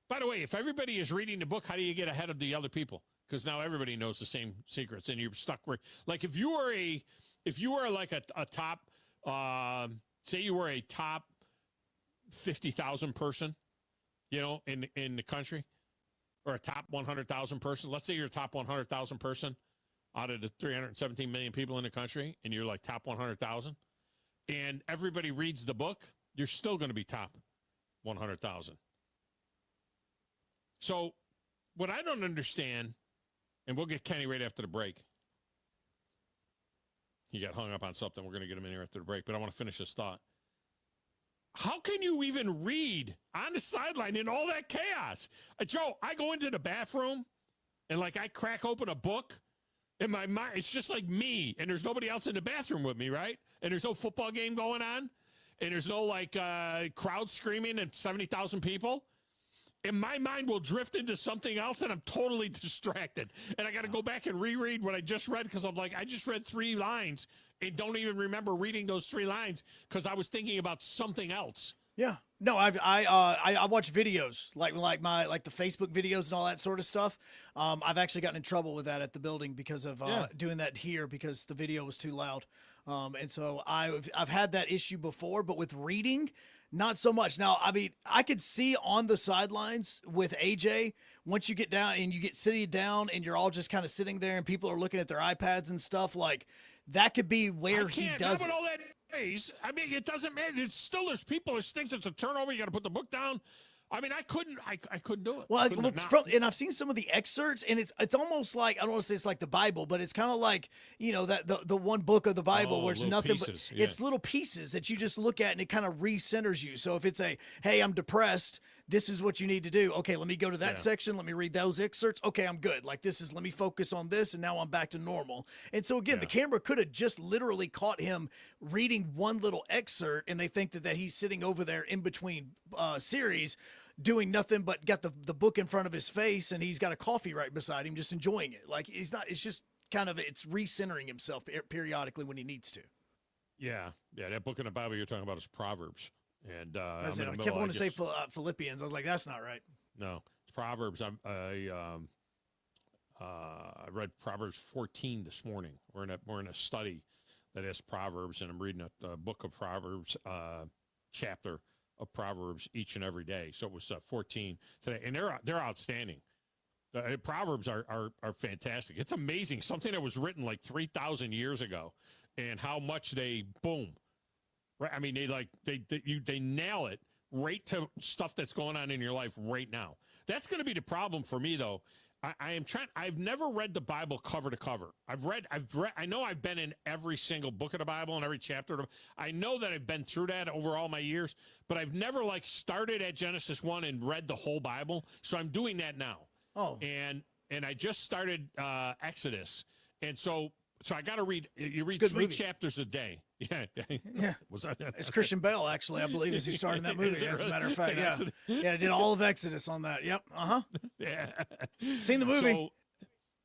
By the way, if everybody is reading the book, how do you get ahead of the other people? Because now everybody knows the same secrets, and you're stuck where, like, if you were like a top, say you were a top 50,000 person, you know, in the country, or a top 100,000 person. Let's say you're a top 100,000 person out of the 317 million people in the country, and you're like top 100,000, and everybody reads the book, you're still going to be top 100,000. So what I don't understand, and we'll get Kenny right after the break. He got hung up on something. We're going to get him in here after the break, but I want to finish this thought. How can you even read on the sideline in all that chaos? Joe, I go into the bathroom and, like, I crack open a book in my mind. It's just like me, and there's nobody else in the bathroom with me, right? And there's no football game going on, and there's no, like, crowd screaming and 70,000 people. And my mind will drift into something else, and I'm totally distracted. And I got to go back and reread what I just read, because I'm like, I just read 3 lines and don't even remember reading those 3 lines because I was thinking about something else. Yeah. No, I watch videos like the Facebook videos and all that sort of stuff. I've actually gotten in trouble with that at the building because of doing that here because the video was too loud. And so I've had that issue before, but with reading, not so much. Now, I mean, I could see on the sidelines with AJ, once you get down and you get sitting down and you're all just kind of sitting there and people are looking at their iPads and stuff, like that could be where he does it. All that days. I mean, it doesn't matter. It's still, there's people, there's things, it's a turnover. You got to put the book down. I mean, I couldn't do it. Well, and I've seen some of the excerpts, and it's almost like, I don't want to say it's like the Bible, but it's kind of like, you know, that the one book of the Bible where it's nothing pieces, but it's little pieces that you just look at, and it kind of recenters you. So if it's hey, I'm depressed, this is what you need to do. Okay, let me go to that section. Let me read those excerpts. Okay, I'm good. Like let me focus on this, and now I'm back to normal. And so again, the camera could have just literally caught him reading one little excerpt, and they think that he's sitting over there in between series doing nothing but got the book in front of his face, and he's got a coffee right beside him just enjoying it. Like he's not, it's just kind of, it's recentering himself periodically when he needs to. Yeah, that book in the Bible you're talking about is Proverbs. And I kept wanting to say Philippians. I was like, that's not right. No, it's Proverbs. I read Proverbs 14 this morning. We're in a study that has Proverbs, and I'm reading a book of Proverbs chapter of Proverbs each and every day. So it was 14 today, and they're outstanding. The Proverbs are fantastic. It's amazing, something that was written like 3,000 years ago, and how much they boom. Right? I mean, they nail it right to stuff that's going on in your life right now. That's going to be the problem for me, though. I've never read the Bible cover to cover. I know I've been in every single book of the Bible and every chapter. I know that I've been through that over all my years, but I've never started at Genesis 1 and read the whole Bible. So I'm doing that now. Oh. And I just started Exodus. And so I got to read, you read 3 chapters a day. Yeah. It's Christian Bale, actually, I believe, is who started that movie, as a matter of fact. Yeah, I did all of Exodus on that. Yep. Yeah. Seen the movie.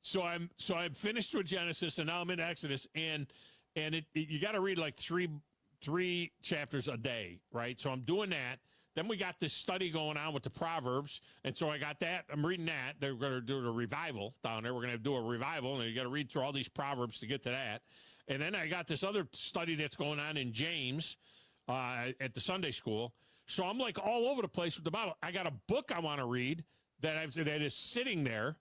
So I'm finished with Genesis, and now I'm in Exodus, and you got to read like three chapters a day, right? So I'm doing that. Then we got this study going on with the Proverbs, and so I got that. I'm reading that. They're going to do a revival down there. We're going to do a revival, and you got to read through all these Proverbs to get to that. And then I got this other study that's going on in James at the Sunday school. So I'm like all over the place with the Bible. I got a book I want to read that is sitting there,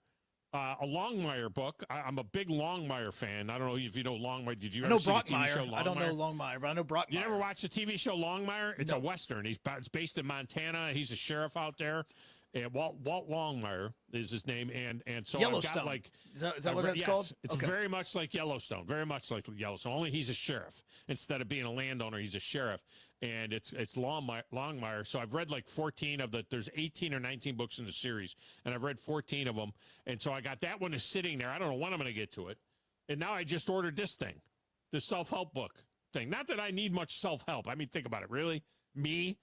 a Longmire book. I'm a big Longmire fan. I don't know if you know Longmire. Did you ever see the TV show Longmire? I don't know Longmire, but I know Brockmire. You never watched the TV show Longmire? It's a Western. It's based in Montana. He's a sheriff out there. And Walt Longmire is his name, and so Yellowstone. I've got is that what that's called? It's very much like Yellowstone. Very much like Yellowstone. Only he's a sheriff instead of being a landowner. He's a sheriff, and it's Longmire. So I've read like 14 of the. There's 18 or 19 books in the series, and I've read 14 of them. And so I got that one is sitting there. I don't know when I'm going to get to it. And now I just ordered this thing. the self-help book thing. Not that I need much self-help. I mean, think about it. Really? Me?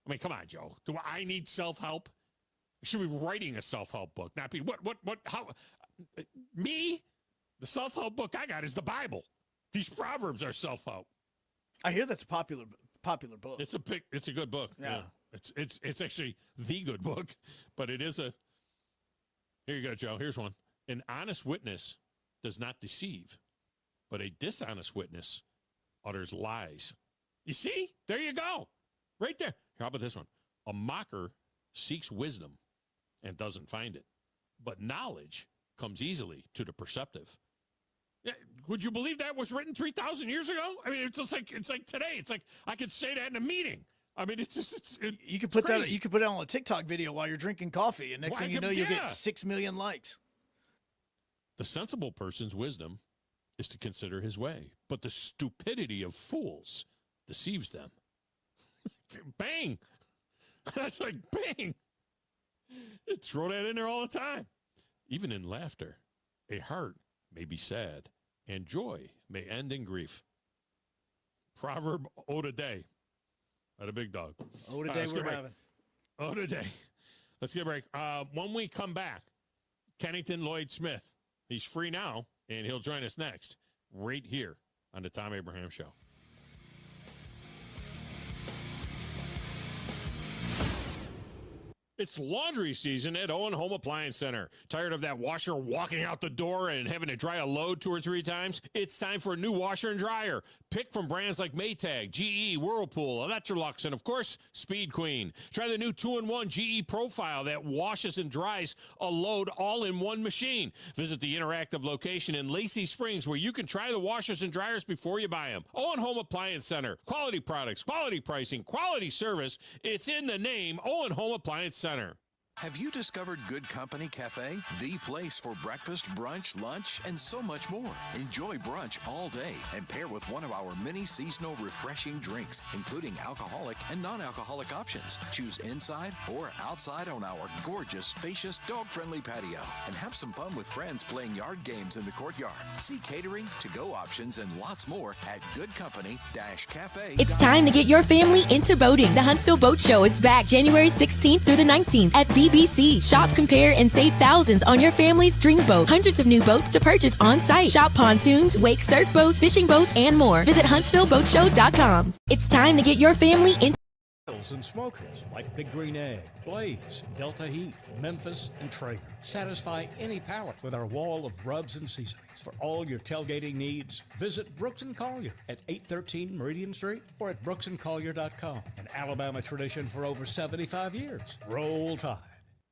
I mean, come on, Joe. Do I need self-help? I should be writing a self-help book, not be how me? The self-help book I got is the Bible. These Proverbs are self-help. I hear that's a popular book. It's a good book. Yeah. It's actually the good book, but it is a. Here you go, Joe. Here's one. An honest witness does not deceive, but a dishonest witness utters lies. You see? There you go. Right there. How about this one? A mocker seeks wisdom and doesn't find it, but knowledge comes easily to the perceptive. Yeah, would you believe that was written 3,000 years ago? I mean, it's like today. It's like I could say that in a meeting. I mean, you could put that. You could put it on a TikTok video while you're drinking coffee, and next thing you know, you get 6 million likes. The sensible person's wisdom is to consider his way, but the stupidity of fools deceives them. Bang! That's like bang. Throw that in there all the time. Even in laughter, a heart may be sad, and joy may end in grief. Proverb ode a day. At a big dog. Ode a day we're having. Ode a day. Let's get a break. When we come back, Kennington Lloyd Smith. He's free now, and he'll join us next, right here on the Thom Abraham Show. It's laundry season at Owen Home Appliance Center. Tired of that washer walking out the door and having to dry a load 2 or 3 times? It's time for a new washer and dryer. Pick from brands like Maytag, GE, Whirlpool, Electrolux, and of course, Speed Queen. Try the new 2-in-1 GE Profile that washes and dries a load all in one machine. Visit the interactive location in Lacey Springs where you can try the washers and dryers before you buy them. Owen Home Appliance Center. Quality products, quality pricing, quality service. It's in the name, Owen Home Appliance Center. Have you discovered Good Company Cafe? The place for breakfast, brunch, lunch, and so much more. Enjoy brunch all day and pair with one of our many seasonal refreshing drinks, including alcoholic and non-alcoholic options. Choose inside or outside on our gorgeous, spacious, dog-friendly patio. And have some fun with friends playing yard games in the courtyard. See catering, to-go options, and lots more at goodcompany-cafe. It's time to get your family into boating. The Huntsville Boat Show is back January 16th through the 19th at BBC. Shop, compare, and save thousands on your family's dream boat. Hundreds of new boats to purchase on site. Shop pontoons, wake surf boats, fishing boats, and more. Visit HuntsvilleBoatShow.com. It's time to get your family in. And smokers like Big Green Egg, Blaze, Delta Heat, Memphis, and Traeger. Satisfy any palate with our wall of rubs and seasonings. For all your tailgating needs, visit Brooks & Collier at 813 Meridian Street or at brooksandcollier.com. An Alabama tradition for over 75 years. Roll Tide.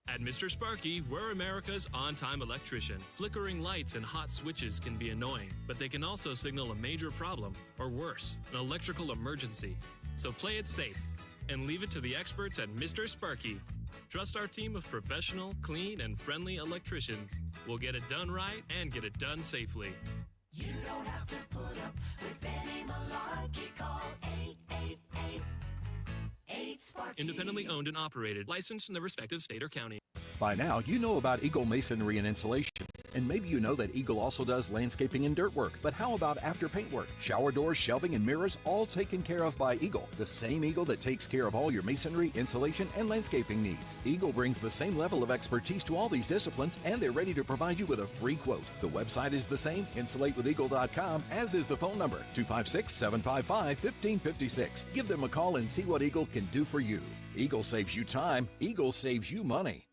At Mr. Sparky, we're America's on-time electrician. Flickering lights and hot switches can be annoying, but they can also signal a major problem, or worse, an electrical emergency. So play it safe and leave it to the experts at Mr. Sparky. Trust our team of professional, clean, and friendly electricians. We'll get it done right and get it done safely. You don't have to put up with any malarkey. Call 888-8-SPARKY. Independently owned and operated, licensed in the respective state or county. By now, you know about Eagle Masonry and Insulation. And maybe you know that Eagle also does landscaping and dirt work. But how about after paint work? Shower doors, shelving, and mirrors, all taken care of by Eagle. The same Eagle that takes care of all your masonry, insulation, and landscaping needs. Eagle brings the same level of expertise to all these disciplines, and they're ready to provide you with a free quote. The website is the same, insulatewitheagle.com, as is the phone number, 256-755-1556. Give them a call and see what Eagle can do for you. Eagle saves you time. Eagle saves you money.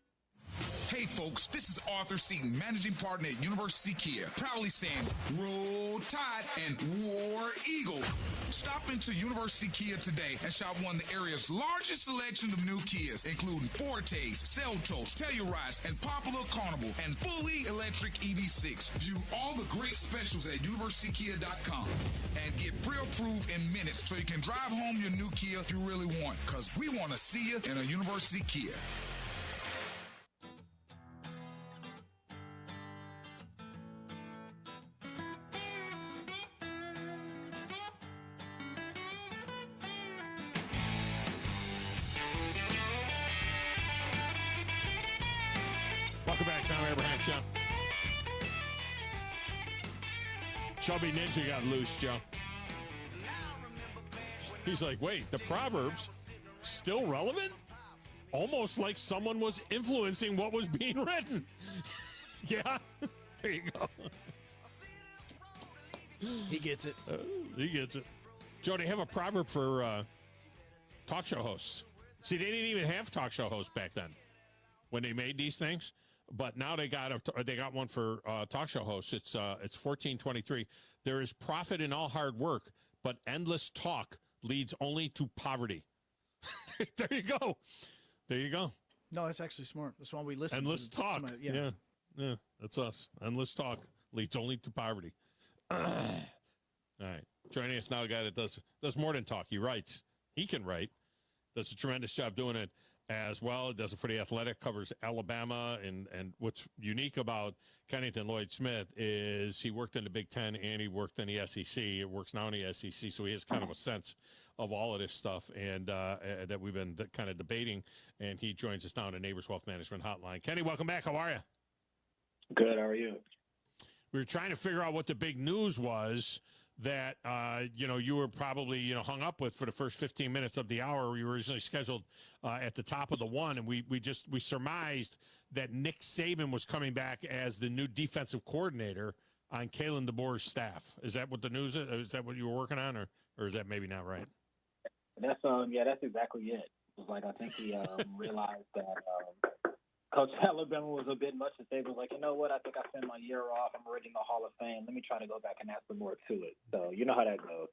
Hey folks, this is Arthur Seaton, managing partner at University Kia, proudly saying Roll Tide and War Eagle. Stop into University Kia today and shop one of the area's largest selection of new Kias, including Fortes, Seltos, Telluride, and Popular Carnival, and fully electric EV6. View all the great specials at universitykia.com and get pre-approved in minutes so you can drive home your new Kia you really want, because we want to see you in a University Kia. Welcome back, Thom Abraham Show. Chubby Ninja got loose, Joe. He's like, wait, the Proverbs still relevant? Almost like someone was influencing what was being written. Yeah, there you go. He gets it. He gets it. Joe, they have a proverb for talk show hosts. See, they didn't even have talk show hosts back then when they made these things, but now they got one for talk show hosts. It's 1423. There is profit in all hard work, but endless talk leads only to poverty. There you go. There you go. No, that's actually smart. That's why we listen. Endless to talk. somebody, Yeah, that's us. Endless talk leads only to poverty. All right. Joining us now, a guy that does more than talk. He writes. He can write. Does a tremendous job doing it as well. Does it for The Athletic, covers Alabama. And what's unique about Kennington Lloyd Smith is he worked in the Big Ten and he worked in the SEC. It works now in the SEC, so he has kind of a sense of all of this stuff and that we've been kind of debating. And he joins us now on the Neighbors Wealth Management Hotline. Kenny, welcome back. How are you? Good. How are you? We were trying to figure out what the big news was that, you were probably, hung up with for the first 15 minutes of the hour. We were originally scheduled at the top of the one, and we surmised that Nick Saban was coming back as the new defensive coordinator on Kalen DeBoer's staff. Is that what the news is? Is that what you were working on, or is that maybe not right? That's that's exactly it. It was like I think he realized that Coach Alabama was a bit much, and Saban was like, you know what? I think I spent my year off. I'm already in the Hall of Fame. Let me try to go back and add some more to it. So you know how that goes.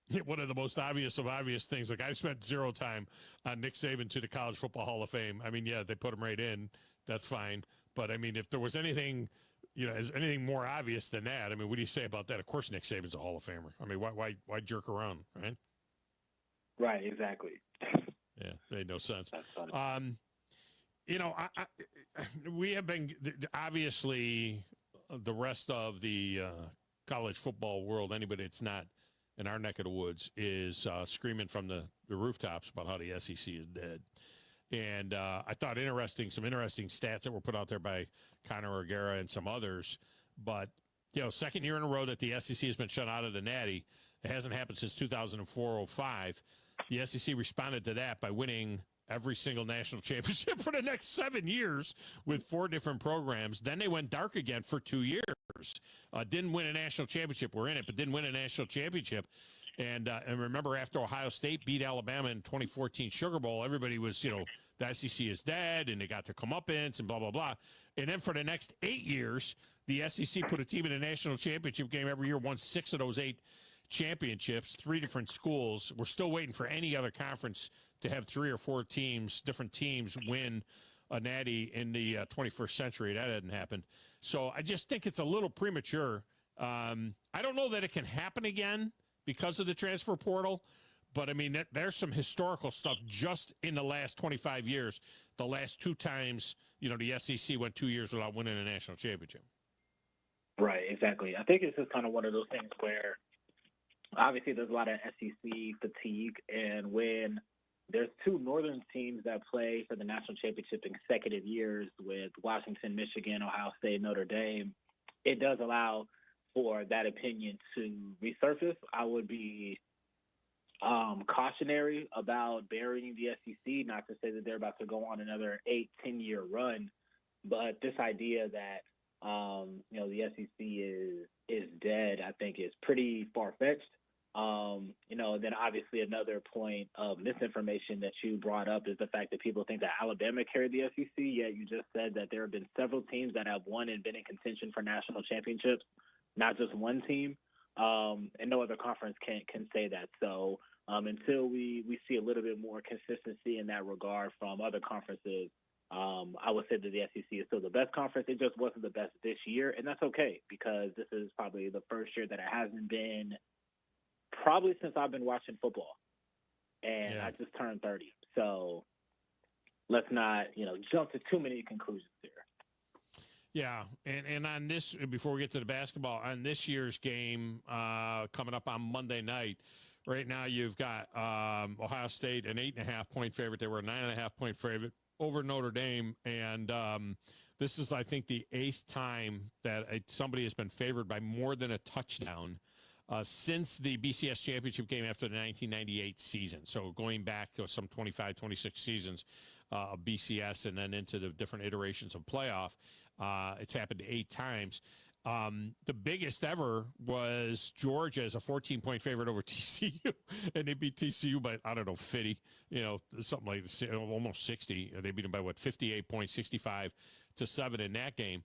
Yeah, one of the most obvious of obvious things. Like, I spent zero time on Nick Saban to the College Football Hall of Fame. I mean, yeah, they put him right in. That's fine. But I mean, if there was anything, is anything more obvious than that? I mean, what do you say about that? Of course, Nick Saban's a Hall of Famer. I mean, why jerk around, right? Right. Exactly. Yeah, made no sense. That's funny. We have been, obviously, the rest of the college football world, anybody that's not in our neck of the woods, is screaming from the rooftops about how the SEC is dead. And I thought some interesting stats that were put out there by Conor O'Gara and some others. But, second year in a row that the SEC has been shut out of the Natty. It hasn't happened since 2004-05. The SEC responded to that by winning every single national championship for the next 7 years with 4 different programs. Then they went dark again for 2 years. Didn't win a national championship. We're in it, but didn't win a national championship. And remember, after Ohio State beat Alabama in 2014 Sugar Bowl, everybody was, the SEC is dead, and they got their comeuppance and blah, blah, blah. And then for the next 8 years, the SEC put a team in a national championship game every year, won 6 of those 8 championships, 3 different schools. We're still waiting for any other conference to have 3 or 4 different teams win a natty in the 21st century. That hadn't happened. So I just think it's a little premature. I don't know that it can happen again because of the transfer portal, but I mean, there's some historical stuff just in the last 25 years. The last 2 times, the SEC went 2 years without winning a national championship. Right, exactly. I think it's just kind of one of those things where obviously there's a lot of SEC fatigue, and when there's 2 northern teams that play for the national championship in consecutive years with Washington, Michigan, Ohio State, Notre Dame, it does allow for that opinion to resurface. I would be cautionary about burying the SEC, not to say that they're about to go on another 8-10 year run, but this idea that the SEC is dead, I think is pretty far-fetched. Then obviously another point of misinformation that you brought up is the fact that people think that Alabama carried the SEC, yet you just said that there have been several teams that have won and been in contention for national championships, not just one team. And no other conference can say that. So until we see a little bit more consistency in that regard from other conferences, I would say that the SEC is still the best conference. It just wasn't the best this year, and that's okay because this is probably the first year that it hasn't been probably since I've been watching football, and I just turned 30. So let's not, jump to too many conclusions here. Yeah, and on this, before we get to the basketball, on this year's game coming up on Monday night, right now you've got Ohio State an 8.5 point favorite. They were a 9.5 point favorite over Notre Dame, and This is, I think, the 8th time that somebody has been favored by more than a touchdown since the BCS championship game after the 1998 season. So going back to some 25, 26 seasons of BCS and then into the different iterations of playoff, it's happened 8 times. The biggest ever was Georgia as a 14-point favorite over TCU, and they beat TCU by, I don't know, 50, something like almost 60. They beat them by, 58 points, 65-7 in that game.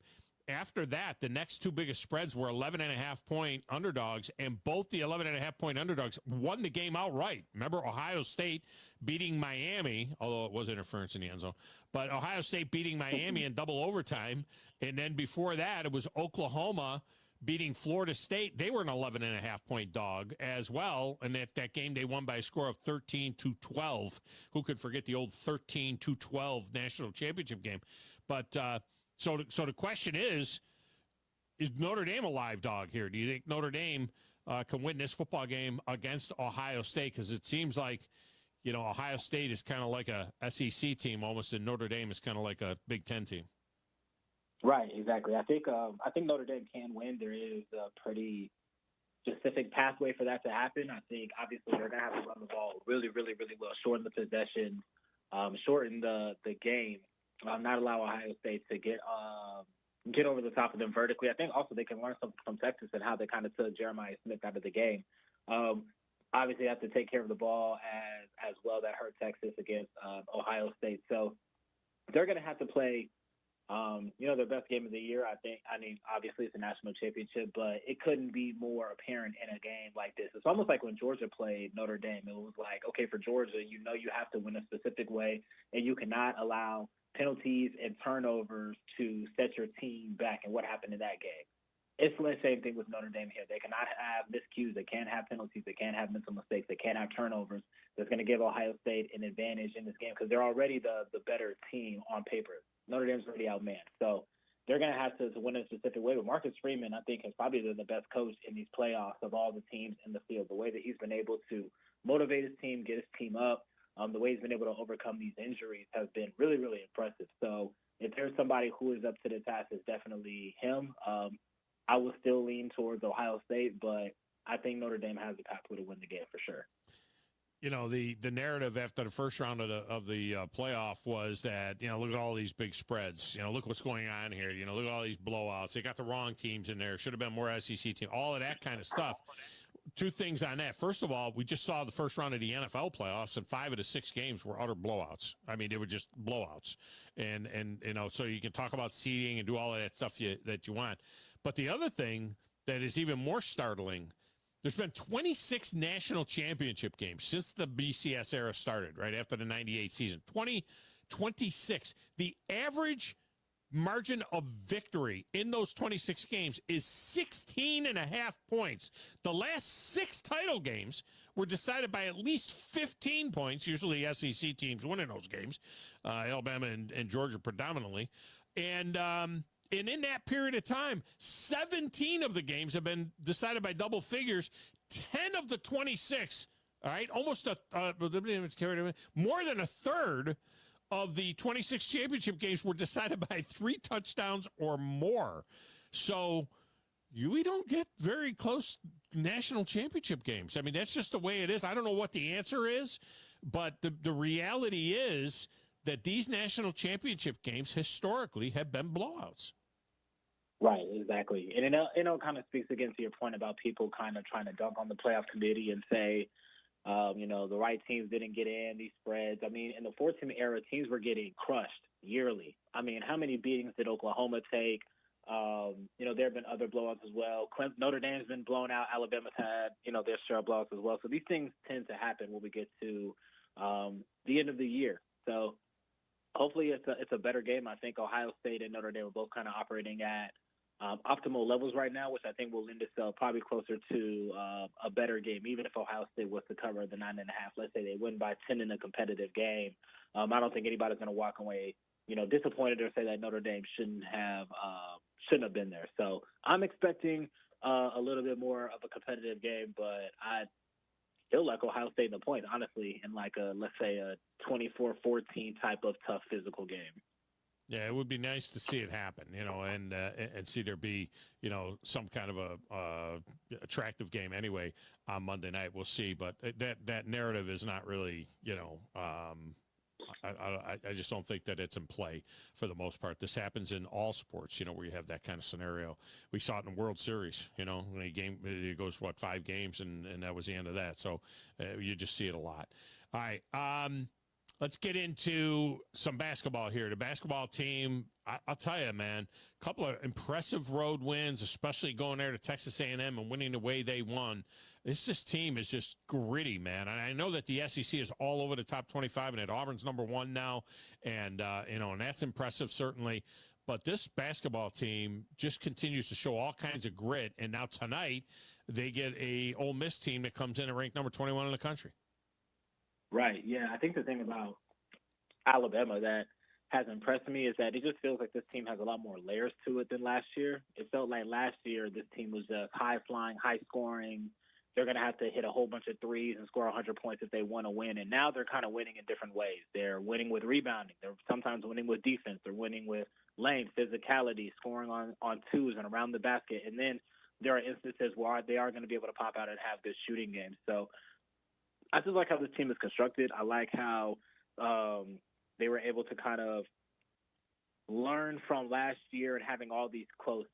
After that, the next 2 biggest spreads were 11.5-point underdogs, and both the 11.5-point underdogs won the game outright. Remember, Ohio State beating Miami, although it was interference in the end zone, but Ohio State beating Miami in double overtime, and then before that, it was Oklahoma beating Florida State. They were an 11.5-point dog as well, and that game they won by a score of 13-12. Who could forget the old 13-12 national championship game? But So the question is Notre Dame a live dog here? Do you think Notre Dame can win this football game against Ohio State? Because it seems like, Ohio State is kind of like a SEC team almost, and Notre Dame is kind of like a Big Ten team. Right, exactly. I think Notre Dame can win. There is a pretty specific pathway for that to happen. I think obviously they're going to have to run the ball really, really, really well, shorten the possession, shorten the game. Not allow Ohio State to get over the top of them vertically. I think also they can learn something from Texas and how they kind of took Jeremiah Smith out of the game. Obviously, they have to take care of the ball as well. That hurt Texas against Ohio State. So they're going to have to play, their best game of the year. I mean, obviously it's a national championship, but it couldn't be more apparent in a game like this. It's almost like when Georgia played Notre Dame. It was like, okay, for Georgia, you have to win a specific way, and you cannot allow penalties and turnovers to set your team back. And what happened in that game? It's the same thing with Notre Dame here. They cannot have miscues. They can't have penalties. They can't have mental mistakes. They can't have turnovers. That's going to give Ohio State an advantage in this game because they're already the better team on paper. Notre Dame's already outmanned. So they're going to have to win in a specific way. But Marcus Freeman, I think, has probably been the best coach in these playoffs of all the teams in the field. The way that he's been able to motivate his team, get his team up, the way he's been able to overcome these injuries has been really, really impressive. So if there's somebody who is up to the task, it's definitely him. I will still lean towards Ohio State, but I think Notre Dame has the pathway to win the game for sure. The narrative after the first round of the playoff was that, look at all these big spreads. Look what's going on here. Look at all these blowouts. They got the wrong teams in there. Should have been more SEC teams. All of that kind of stuff. 2 things on that. First of all, we just saw the first round of the NFL playoffs, and 5 of the 6 games were utter blowouts. I mean, they were just blowouts. And so you can talk about seeding and do all of that stuff that you want. But the other thing that is even more startling, there's been 26 national championship games since the BCS era started, right after the 98 season. 26. The average margin of victory in those 26 games is 16.5 points. The last 6 title games were decided by at least 15 points, usually SEC teams winning those games, Alabama and Georgia predominantly. And in that period of time, 17 of the games have been decided by double figures. 10 of the 26, all right, almost more than a third of the 26 championship games were decided by 3 touchdowns or more. So we don't get very close national championship games. I mean, that's just the way it is. I don't know what the answer is, but the reality is that these national championship games historically have been blowouts. Right, exactly. And it kind of speaks again to your point about people kind of trying to dunk on the playoff committee and say, the right teams didn't get in, these spreads. I mean, in the 4-team era, teams were getting crushed yearly. I mean, how many beatings did Oklahoma take? There have been other blowouts as well. Notre Dame's been blown out. Alabama's had, their share of blowouts as well. So these things tend to happen when we get to the end of the year. So hopefully it's a better game. I think Ohio State and Notre Dame are both kind of operating at optimal levels right now, which I think will lend itself probably closer to a better game, even if Ohio State was to cover the 9.5. Let's say they win by 10 in a competitive game. I don't think anybody's going to walk away, disappointed or say that Notre Dame shouldn't have been there. So I'm expecting a little bit more of a competitive game, but I still like Ohio State in the points, honestly, in like let's say a 24-14 type of tough physical game. Yeah, it would be nice to see it happen, and see there be, some kind of a attractive game anyway on Monday night. We'll see, but that narrative is not really, I just don't think that it's in play for the most part. This happens in all sports, where you have that kind of scenario. We saw it in the World Series, when it goes 5 games, and that was the end of that. So you just see it a lot. All right. Let's get into some basketball here. The basketball team, I'll tell you, man, a couple of impressive road wins, especially going there to Texas A&M and winning the way they won. This team is just gritty, man. And I know that the SEC is all over the top 25, and that Auburn's number 1 now, and and that's impressive, certainly. But this basketball team just continues to show all kinds of grit. And now tonight, they get a Ole Miss team that comes in at ranked number 21 in the country. Right. Yeah. I think the thing about Alabama that has impressed me is that it just feels like this team has a lot more layers to it than last year. It felt like last year this team was just high flying, high scoring. They're going to have to hit a whole bunch of threes and score 100 points if they want to win. And now they're kind of winning in different ways. They're winning with rebounding. They're sometimes winning with defense. They're winning with length, physicality, scoring on twos and around the basket. And then there are instances where they are going to be able to pop out and have good shooting games. So I just like how this team is constructed. I like how they were able to kind of learn from last year and having all these close,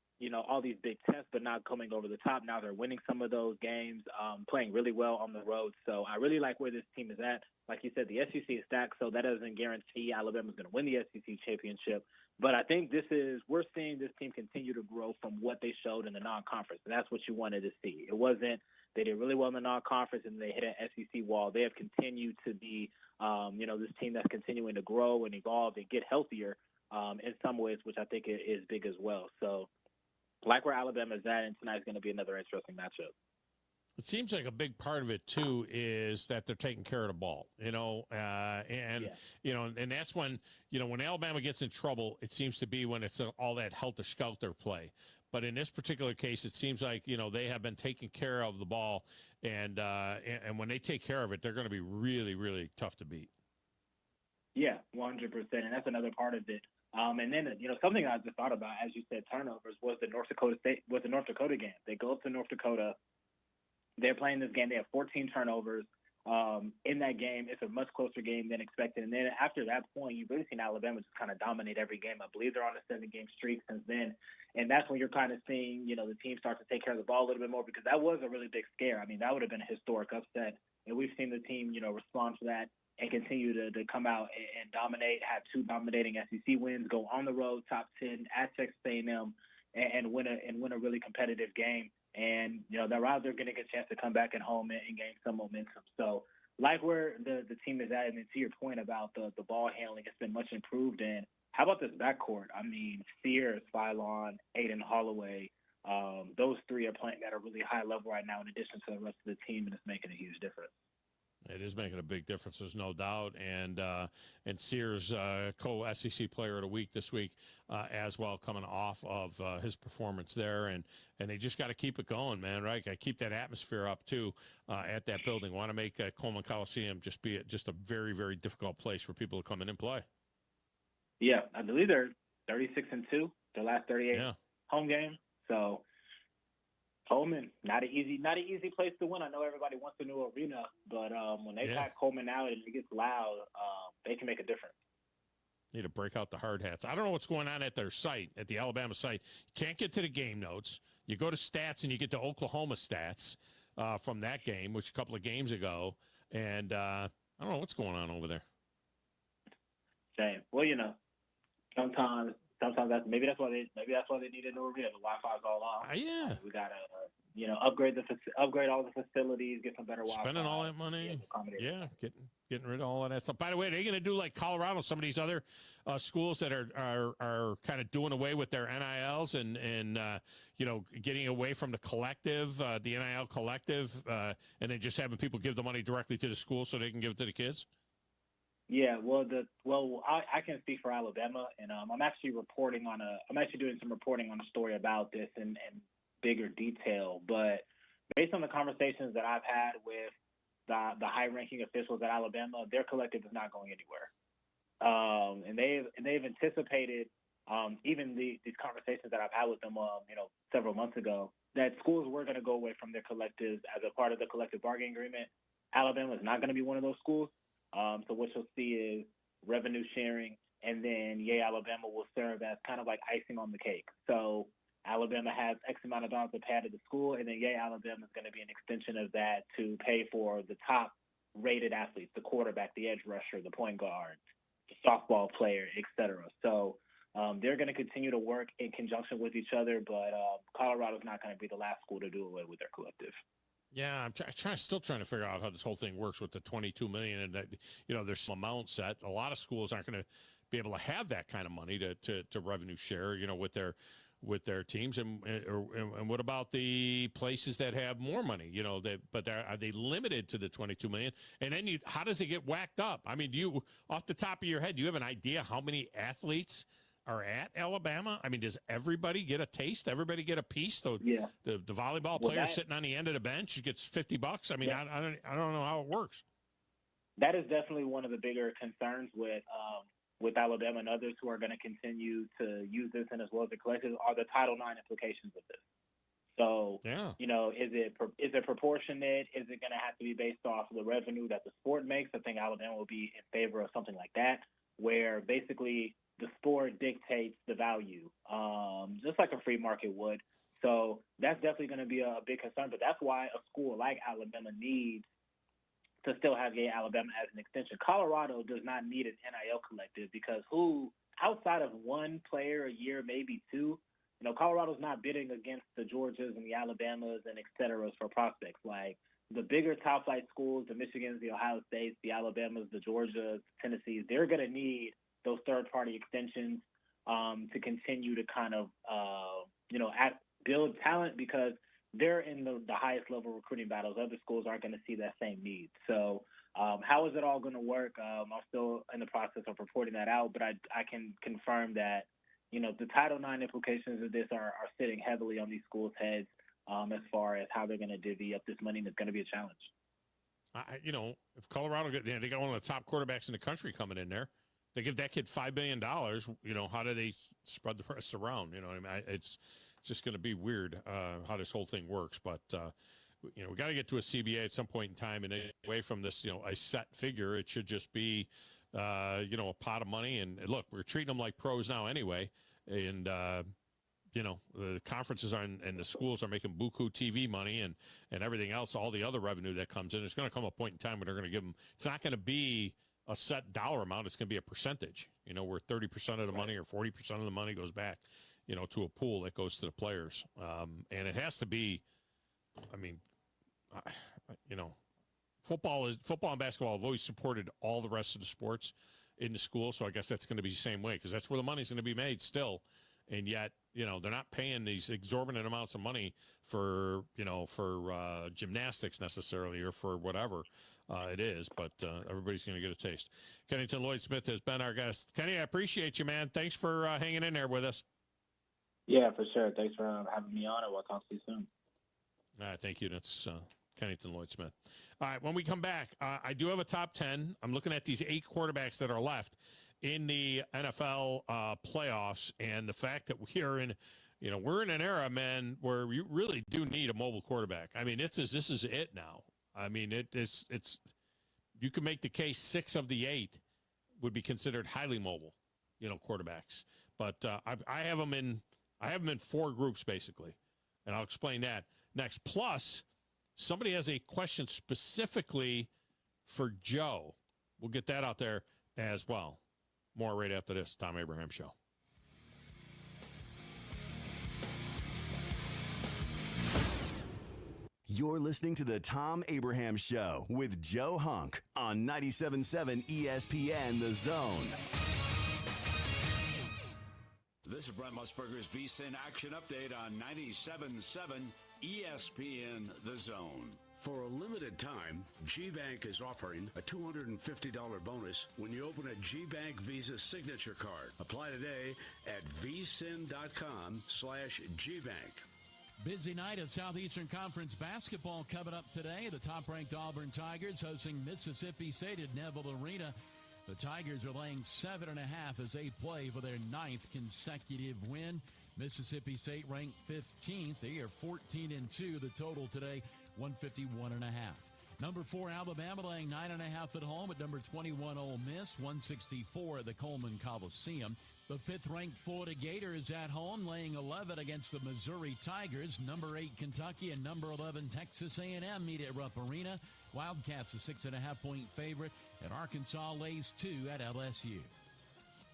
all these big tests, but not coming over the top. Now they're winning some of those games, playing really well on the road. So I really like where this team is at. Like you said, the SEC is stacked, so that doesn't guarantee Alabama's going to win the SEC championship. But I think we're seeing this team continue to grow from what they showed in the non-conference. And that's what you wanted to see. It wasn't they did really well in the non-conference and they hit an SEC wall. They have continued to be, this team that's continuing to grow and evolve and get healthier in some ways, which I think is big as well. So like where Alabama is at, and tonight's going to be another interesting matchup. It seems like a big part of it, too, is that they're taking care of the ball, and that's when, when Alabama gets in trouble, it seems to be when it's all that helter-skelter play. But in this particular case, it seems like, they have been taking care of the ball, and when they take care of it, they're going to be really, really tough to beat. Yeah, 100%, and that's another part of it. And then, something I just thought about, as you said, turnovers was the North Dakota game. They go up to North Dakota. They're playing this game. They have 14 turnovers in that game. It's a much closer game than expected. And then after that point, you've really seen Alabama just kind of dominate every game. I believe they're on a 7-game streak since then. And that's when you're kind of seeing, the team start to take care of the ball a little bit more, because that was a really big scare. I mean, that would have been a historic upset. And we've seen the team, respond to that and continue to come out and dominate, have 2 dominating SEC wins, go on the road, top 10 at Texas A&M, and win a really competitive game. And, they're getting a chance to come back at home and gain some momentum. So like where the team is at, and then to your point about the ball handling, it's been much improved. And how about this backcourt? I mean, Sears, Philon, Aiden Holloway, those 3 are playing at a really high level right now in addition to the rest of the team, and it's making a huge difference. It is making a big difference, there's no doubt. And Sears, co-SEC Player of the Week this week as well, coming off of his performance there. And they just got to keep it going, man, right? Got to keep that atmosphere up, too, at that building. Want to make Coleman Coliseum just be just a very, very difficult place for people to come in and play. Yeah, I believe they're 36-2, their last 38 home games. So Coleman, not an easy place to win. I know everybody wants a new arena, but when they pack Coleman out and it gets loud, they can make a difference. Need to break out the hard hats. I don't know what's going on at their site, at the Alabama site. You can't get to the game notes. You go to stats and you get to Oklahoma stats from that game, which a couple of games ago. And I don't know what's going on over there. Same. Well, sometimes that's why they need a new arena. The Wi-Fi's all off. Yeah. We gotta upgrade all the facilities, get some better Wi-Fi. Spending all that money. Yeah, getting rid of all of that stuff. By the way, they're going to do like Colorado, some of these other schools that are kind of doing away with their NILs and getting away from the collective, the NIL collective, and then just having people give the money directly to the school so they can give it to the kids. Yeah, I can speak for Alabama, and I'm actually doing some reporting on a story about this in bigger detail. But based on the conversations that I've had with the high-ranking officials at Alabama, their collective is not going anywhere. and they've anticipated even these conversations that I've had with them, several months ago, that schools were going to go away from their collectives as a part of the collective bargaining agreement. Alabama is not going to be one of those schools. So what you'll see is revenue sharing, and then Yay Alabama will serve as kind of like icing on the cake. So Alabama has X amount of dollars to pay out of the school, and then Yay Alabama is going to be an extension of that to pay for the top rated athletes, the quarterback, the edge rusher, the point guard, the softball player, etc. So they're going to continue to work in conjunction with each other, but Colorado's not going to be the last school to do away with their collective. Yeah, I'm still trying to figure out how this whole thing works with the $22 million, and that there's some amount set. A lot of schools aren't going to be able to have that kind of money to revenue share, with their teams. And what about the places that have more money? Are they limited to the $22 million? And then how does it get whacked up? I mean, do you, off the top of your head, do you have an idea how many athletes are at Alabama? I mean, does everybody get a taste? Everybody get a piece? So yeah. The volleyball player sitting on the end of the bench gets $50. I mean, yeah. I don't know how it works. That is definitely one of the bigger concerns with Alabama and others who are going to continue to use this and as well as the collective are the Title IX implications of this. So, is it proportionate? Is it going to have to be based off of the revenue that the sport makes? I think Alabama will be in favor of something like that, where basically the sport dictates the value, just like a free market would. So that's definitely going to be a big concern. But that's why a school like Alabama needs to still have Yay Alabama as an extension. Colorado does not need an NIL collective because outside of one player a year, maybe two, Colorado's not bidding against the Georgias and the Alabamas and et cetera for prospects. Like the bigger top flight schools, the Michigans, the Ohio States, the Alabamas, the Georgias, Tennessees, they're going to need those third-party extensions to continue to kind of, build talent because they're in the highest level recruiting battles. Other schools aren't going to see that same need. So how is it all going to work? I'm still in the process of reporting that out, but I can confirm that, the Title IX implications of this are sitting heavily on these schools' heads as far as how they're going to divvy up this money, and it's going to be a challenge. If Colorado, they got one of the top quarterbacks in the country coming in there. They give that kid $5 billion, how do they spread the rest around? It's just going to be weird how this whole thing works. But, we got to get to a CBA at some point in time and away from this, a set figure. It should just be, a pot of money. And look, we're treating them like pros now anyway. And, the conferences and the schools are making buku TV money and everything else, all the other revenue that comes in. There's going to come a point in time when they're going to give them, it's not going to be a set dollar amount. It's going to be a percentage, where 30% of the money or 40% of the money goes back, to a pool that goes to the players. And it has to be, football and basketball have always supported all the rest of the sports in the school. So I guess that's going to be the same way because that's where the money's going to be made still. And yet, they're not paying these exorbitant amounts of money for gymnastics necessarily or for whatever it is. But everybody's going to get a taste. Kennington Lloyd Smith has been our guest. Kenny, I appreciate you, man. Thanks for hanging in there with us. Yeah, for sure. Thanks for having me on, and we'll talk to you soon. All right, thank you. That's Kennington Lloyd Smith. All right, when we come back, I do have a top 10. I'm looking at these 8 quarterbacks that are left in the NFL playoffs, and the fact that we're in an era, man, where you really do need a mobile quarterback. I mean, this is it now. I mean, it's you can make the case 6 of the 8 would be considered highly mobile, quarterbacks. But I have them in 4 groups basically, and I'll explain that next. Plus, somebody has a question specifically for Joe. We'll get that out there as well. More right after this Thom Abraham Show. You're listening to the Thom Abraham Show with Joe Hunk on 97.7 ESPN The Zone. This is Brent Musburger's VSiN Action Update on 97.7 ESPN The Zone. For a limited time, GBank is offering a $250 bonus when you open a GBank Visa signature card. Apply today at vsin.com/GBank. Busy night of Southeastern Conference basketball coming up today. The top-ranked Auburn Tigers hosting Mississippi State at Neville Arena. The Tigers are laying 7.5 as they play for their 9th consecutive win. Mississippi State ranked 15th. They are 14-2. The total today, 151.5. Number 4, Alabama laying 9.5 at home at number 21, Ole Miss, 164 at the Coleman Coliseum. The 5th-ranked Florida Gators at home laying 11 against the Missouri Tigers. Number 8, Kentucky, and number 11, Texas A&M meet at Rupp Arena. Wildcats a 6.5-point favorite, and Arkansas lays 2 at LSU.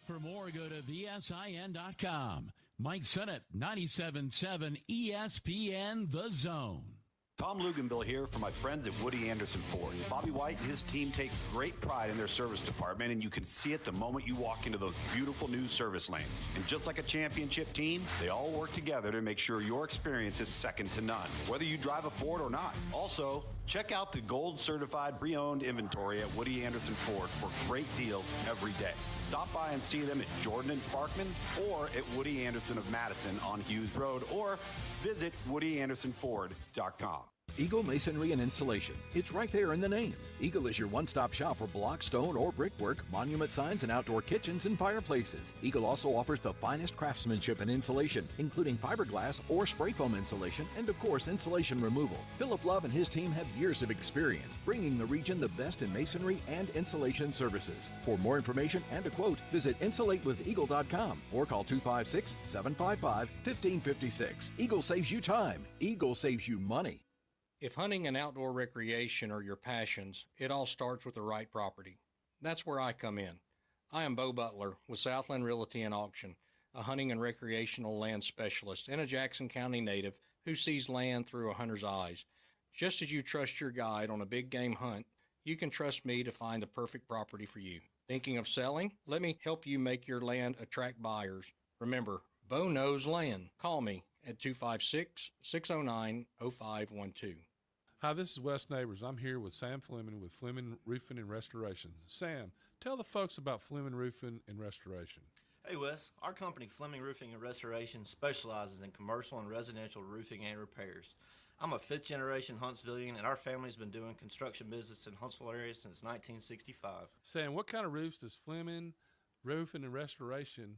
For more, go to VSIN.com. Mike Sennett, 97.7 ESPN The Zone. Thom Luganbill here for my friends at Woody Anderson Ford. Bobby White and his team take great pride in their service department, and you can see it the moment you walk into those beautiful new service lanes. And just like a championship team, they all work together to make sure your experience is second to none, whether you drive a Ford or not. Also, check out the gold-certified pre-owned inventory at Woody Anderson Ford for great deals every day. Stop by and see them at Jordan and Sparkman or at Woody Anderson of Madison on Hughes Road, or visit WoodyAndersonFord.com. Eagle Masonry and Installation. It's right there in the name. Eagle is your one-stop shop for block, stone, or brickwork, monument signs, and outdoor kitchens and fireplaces. Eagle also offers the finest craftsmanship and insulation, including fiberglass or spray foam insulation, and of course, insulation removal. Philip Love and his team have years of experience, bringing the region the best in masonry and insulation services. For more information and a quote, visit insulatewitheagle.com or call 256-755-1556. Eagle saves you time. Eagle saves you money. If hunting and outdoor recreation are your passions, it all starts with the right property. That's where I come in. I am Bo Butler with Southland Realty and Auction, a hunting and recreational land specialist and a Jackson County native who sees land through a hunter's eyes. Just as you trust your guide on a big game hunt, you can trust me to find the perfect property for you. Thinking of selling? Let me help you make your land attract buyers. Remember, Bo knows land. Call me at 256-609-0512. Hi, this is Wes Neighbors. I'm here with Sam Fleming with Fleming Roofing and Restoration. Sam, tell the folks about Fleming Roofing and Restoration. Hey Wes, our company Fleming Roofing and Restoration specializes in commercial and residential roofing and repairs. I'm a 5th generation Huntsvillian, and our family's been doing construction business in Huntsville area since 1965. Sam, what kind of roofs does Fleming Roofing and Restoration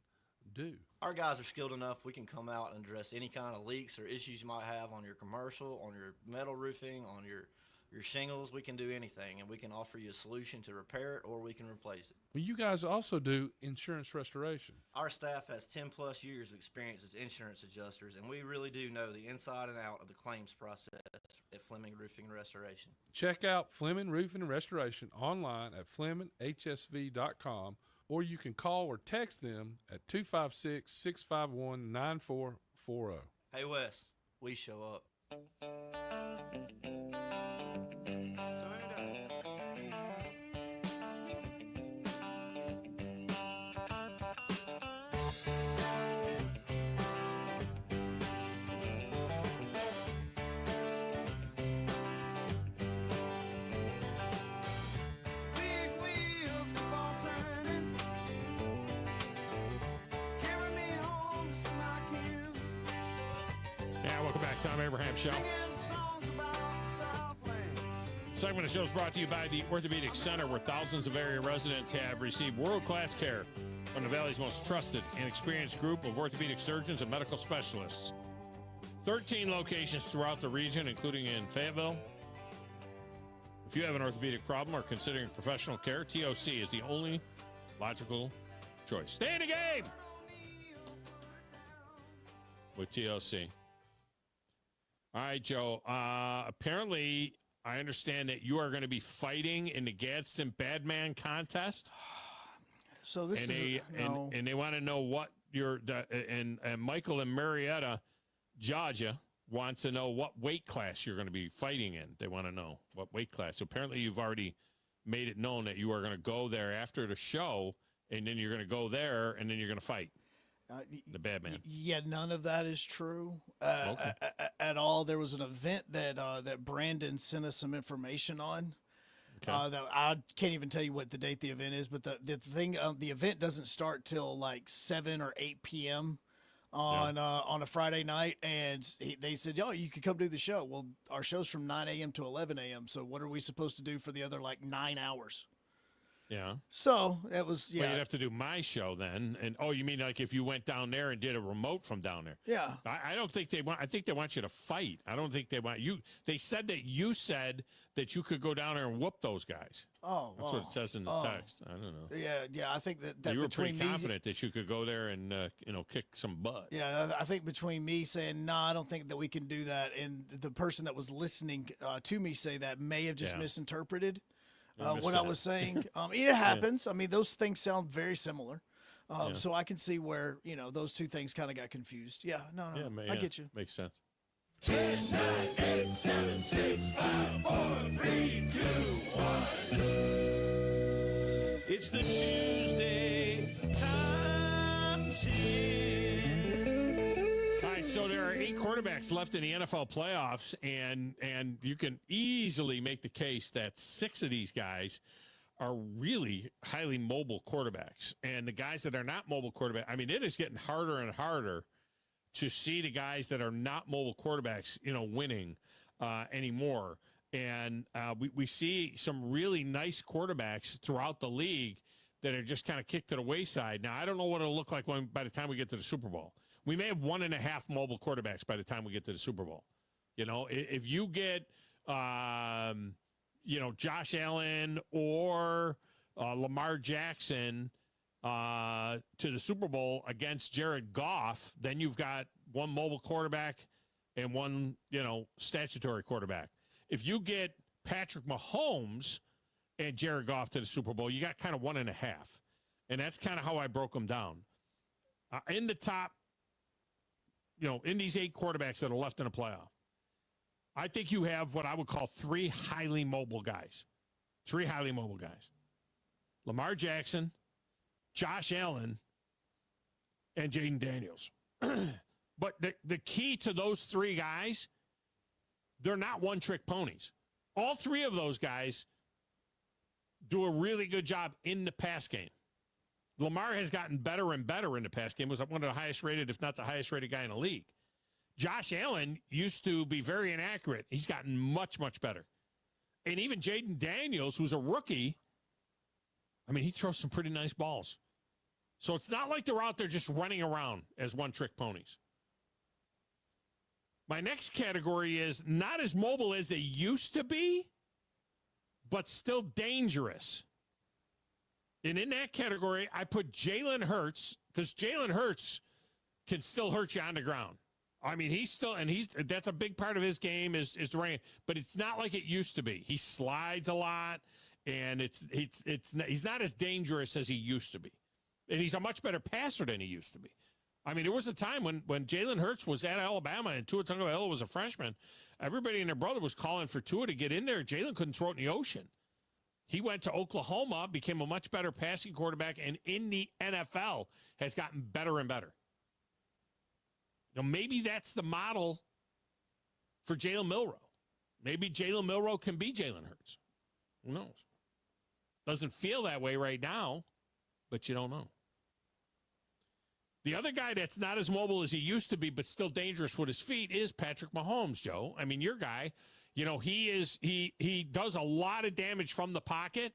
do? Our guys are skilled enough. We can come out and address any kind of leaks or issues you might have on your commercial, on your metal roofing, on your shingles. We can do anything, and we can offer you a solution to repair it, or we can replace it. Well, you guys also do insurance restoration. Our staff has 10 plus years of experience as insurance adjusters, and we really do know the inside and out of the claims process at Fleming Roofing and Restoration. Check out Fleming Roofing and Restoration online at FlemingHSV.com, or you can call or text them at 256-651-9440. Hey Wes, we show up. Welcome back, Thom Abraham Show. Segment of the show is brought to you by the Orthopedic Center, where thousands of area residents have received world-class care from the Valley's most trusted and experienced group of orthopedic surgeons and medical specialists. 13 locations throughout the region, including in Fayetteville. If you have an orthopedic problem or considering professional care, TOC is the only logical choice. Stay in the game with TOC. All right, Joe. Apparently, I understand that you are going to be fighting in the Gadsden Badman contest. So this and they want to know what and Michael in Marietta, Georgia, wants to know what weight class you're going to be fighting in. They want to know what weight class. So apparently, you've already made it known that you are going to go there after the show, and then you're going to go there, and then you're going to fight. The Badman. Yeah, none of that is true at all. There was an event that Brandon sent us some information on. That I can't even tell you what the date the event is, but the thing the event doesn't start till like 7 or 8 p.m. on a Friday night, and they said, "Yo, you could come do the show." Well, our show's from 9 a.m. to 11 a.m. So what are we supposed to do for the other like 9 hours? Yeah. So that was Well, you'd have to do my show then. And you mean like if you went down there and did a remote from down there? Yeah. I don't think they want. I think they want you to fight. I don't think they want you. They said that you said that you could go down there and whoop those guys. Oh, that's what it says in the text. I don't know. Yeah. I think that you were between pretty confident that you could go there and kick some butt. Yeah, I think between me saying no, I don't think that we can do that, and the person that was listening to me say that may have just misinterpreted what I was saying. It happens. I mean, those things sound very similar. So I can see where, those two things kind of got confused. Yeah, no, I get you. Makes sense. 10, 9, 8, 7, 6, 5, 4, 3, 2, 1. It's the Tuesday Top 10. All right, so there are 8 quarterbacks left in the NFL playoffs, and you can easily make the case that 6 of these guys are really highly mobile quarterbacks. And the guys that are not mobile quarterbacks, I mean, it is getting harder and harder to see the guys that are not mobile quarterbacks, winning anymore. And we see some really nice quarterbacks throughout the league that are just kind of kicked to the wayside. Now, I don't know what it'll look like by the time we get to the Super Bowl. We may have 1.5 mobile quarterbacks by the time we get to the Super Bowl. If you get, Josh Allen or Lamar Jackson to the Super Bowl against Jared Goff, then you've got one mobile quarterback and one, statutory quarterback. If you get Patrick Mahomes and Jared Goff to the Super Bowl, you got kind of 1.5. And that's kind of how I broke them down. In the top, in these 8 quarterbacks that are left in the playoff, I think you have what I would call 3 highly mobile guys. 3 highly mobile guys. Lamar Jackson, Josh Allen, and Jaden Daniels. But the key to those 3 guys, they're not one-trick ponies. All 3 of those guys do a really good job in the pass game. Lamar has gotten better and better in the pass game. Was one of the highest rated, if not the highest rated guy in the league. Josh Allen used to be very inaccurate. He's gotten much, much better. And even Jaden Daniels, who's a rookie, I mean, he throws some pretty nice balls. So it's not like they're out there just running around as one-trick ponies. My next category is not as mobile as they used to be, but still dangerous. And in that category, I put Jalen Hurts, because Jalen Hurts can still hurt you on the ground. I mean, that's a big part of his game is the rain, but it's not like it used to be. He slides a lot, and he's not as dangerous as he used to be. And he's a much better passer than he used to be. I mean, there was a time when Jalen Hurts was at Alabama and Tua Tagovailoa was a freshman. Everybody and their brother was calling for Tua to get in there. Jalen couldn't throw it in the ocean. He went to Oklahoma, became a much better passing quarterback, and in the NFL has gotten better and better. Maybe that's the model for Jalen Milroe. Maybe Jalen Milroe can be Jalen Hurts. Who knows? Doesn't feel that way right now, but you don't know. The other guy that's not as mobile as he used to be, but still dangerous with his feet, is Patrick Mahomes, Joe. I mean, your guy, he does a lot of damage from the pocket,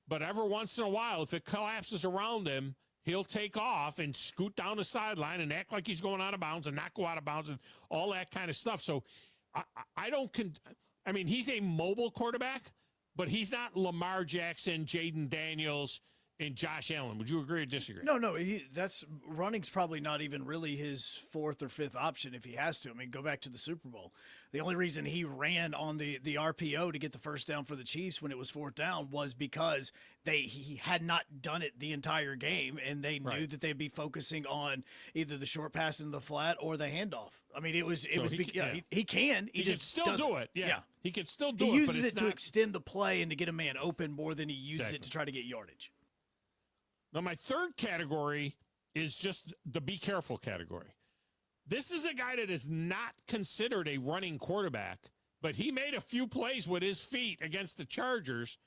but every once in a while, if it collapses around him, he'll take off and scoot down the sideline and act like he's going out of bounds and not go out of bounds and all that kind of stuff. So he's a mobile quarterback, but he's not Lamar Jackson, Jaden Daniels, and Josh Allen. Would you agree or disagree? No. That's running's probably not even really his 4th or 5th option if he has to. I mean, go back to the Super Bowl. The only reason he ran on the RPO to get the first down for the Chiefs when it was 4th down was because he had not done it the entire game, and they knew that they'd be focusing on either the short pass in the flat or the handoff. I mean, he can just still do it. Yeah. He can still do it. He uses it to extend the play and to get a man open more than he uses it to try to get yardage. Now, my third category is just the be careful category. This is a guy that is not considered a running quarterback, but he made a few plays with his feet against the Chargers,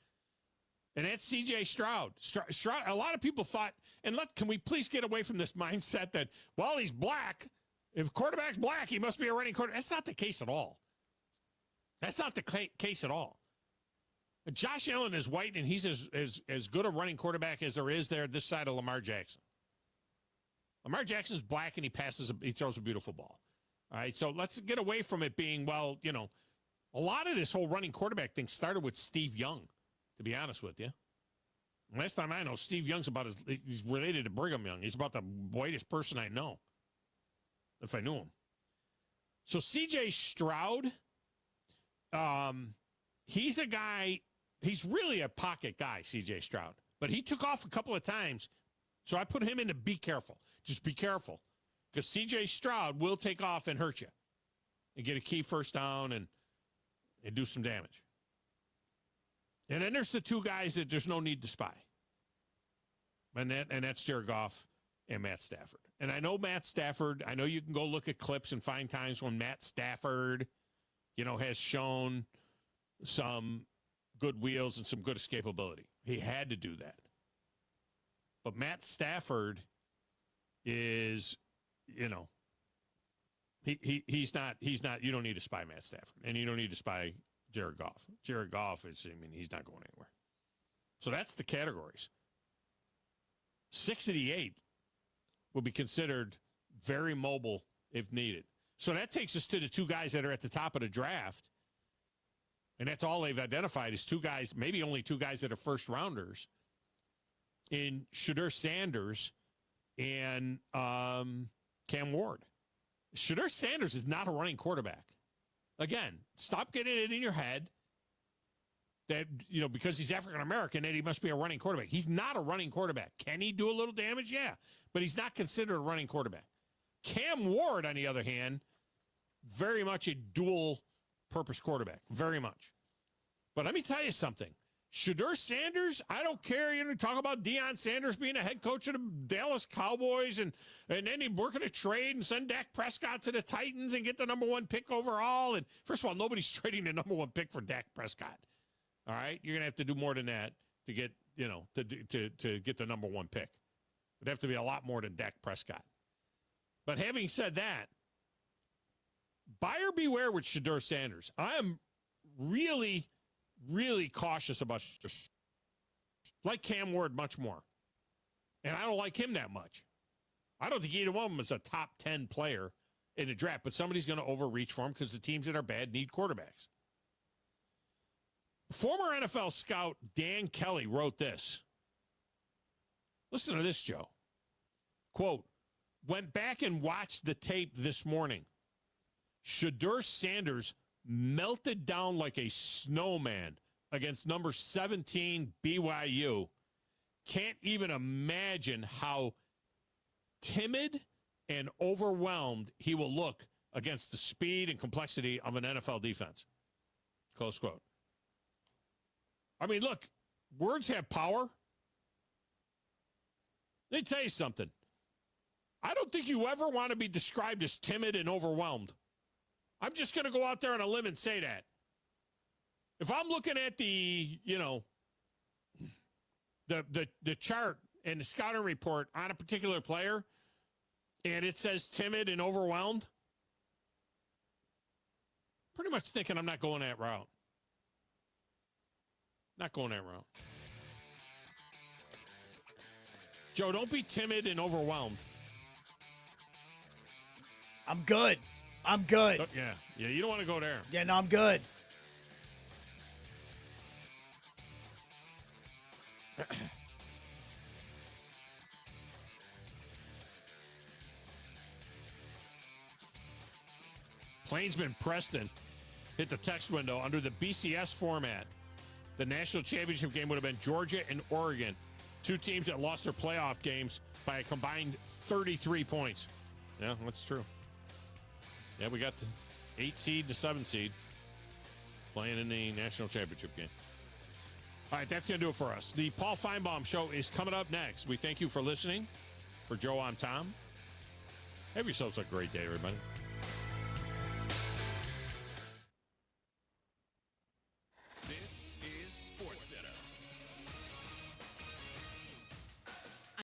and that's C.J. Stroud. Stroud. A lot of people thought, can we please get away from this mindset that, well, he's black. If quarterback's black, he must be a running quarterback. That's not the case at all. That's not the case at all. Josh Allen is white, and he's as good a running quarterback as there is there this side of Lamar Jackson. Lamar Jackson's black, and he throws a beautiful ball. All right, so let's get away from it being, well, you know, a lot of this whole running quarterback thing started with Steve Young, to be honest with you. Last time I know, Steve Young's he's related to Brigham Young. He's about the whitest person I know, if I knew him. So C.J. Stroud, he's a guy, he's really a pocket guy, C.J. Stroud. But he took off a couple of times, so I put him into be careful. Just be careful, because C.J. Stroud will take off and hurt you and get a key first down and do some damage. And then there's the two guys that there's no need to spy. And that's Jared Goff and Matt Stafford. And I know Matt Stafford, I know you can go look at clips and find times when Matt Stafford, you know, has shown some good wheels and some good escapability. He had to do that. But Matt Stafford is, you know, he's not, you don't need to spy Matt Stafford. And you don't need to spy Jared Goff. Jared Goff he's not going anywhere. So that's the categories. 6 of the 8 will be considered very mobile if needed. So that takes us to the two guys that are at the top of the draft. And that's all they've identified is two guys, maybe only two guys that are first rounders, in Shedeur Sanders and Cam Ward. Shedeur Sanders is not a running quarterback. Again, stop getting it in your head that, you know, because he's African-American, that he must be a running quarterback. He's not a running quarterback. Can he do a little damage? Yeah, but he's not considered a running quarterback. Cam Ward, on the other hand, very much a dual-purpose quarterback, very much. But let me tell you something. Shedeur Sanders, I don't care. You know, talk about Deion Sanders being a head coach of the Dallas Cowboys and then he working a trade and send Dak Prescott to the Titans and get the number 1 pick overall. And first of all, nobody's trading the number 1 pick for Dak Prescott. All right, you're gonna have to do more than that to get, you know, to get the number 1 pick. It'd have to be a lot more than Dak Prescott. But having said that, buyer beware with Shedeur Sanders. I am really, really cautious about, like Cam Ward much more. And I don't like him that much. I don't think either one of them is a top 10 player in the draft, but somebody's going to overreach for him because the teams that are bad need quarterbacks. Former NFL scout Dan Kelly wrote this. Listen to this, Joe. Quote, went back and watched the tape this morning. Shedeur Sanders melted down like a snowman against number 17 BYU. Can't even imagine how timid and overwhelmed he will look against the speed and complexity of an NFL defense. Close quote. I mean, look, words have power. Let me tell you something. I don't think you ever want to be described as timid and overwhelmed. I'm just going to go out there on a limb and say that. If I'm looking at the, you know, the chart and the scouting report on a particular player, and it says timid and overwhelmed, pretty much thinking I'm not going that route. Not going that route. Joe, don't be timid and overwhelmed. I'm good. I'm good. Yeah, you don't want to go there. Yeah, no, I'm good. Plainsman Preston hit the text window under the BCS format. The national championship game would have been Georgia and Oregon, two teams that lost their playoff games by a combined 33 points. Yeah, that's true. Yeah, we got the 8 seed to 7 seed playing in the national championship game. All right, that's going to do it for us. The Paul Feinbaum Show is coming up next. We thank you for listening. For Joe, I'm Tom. Have yourselves a great day, everybody.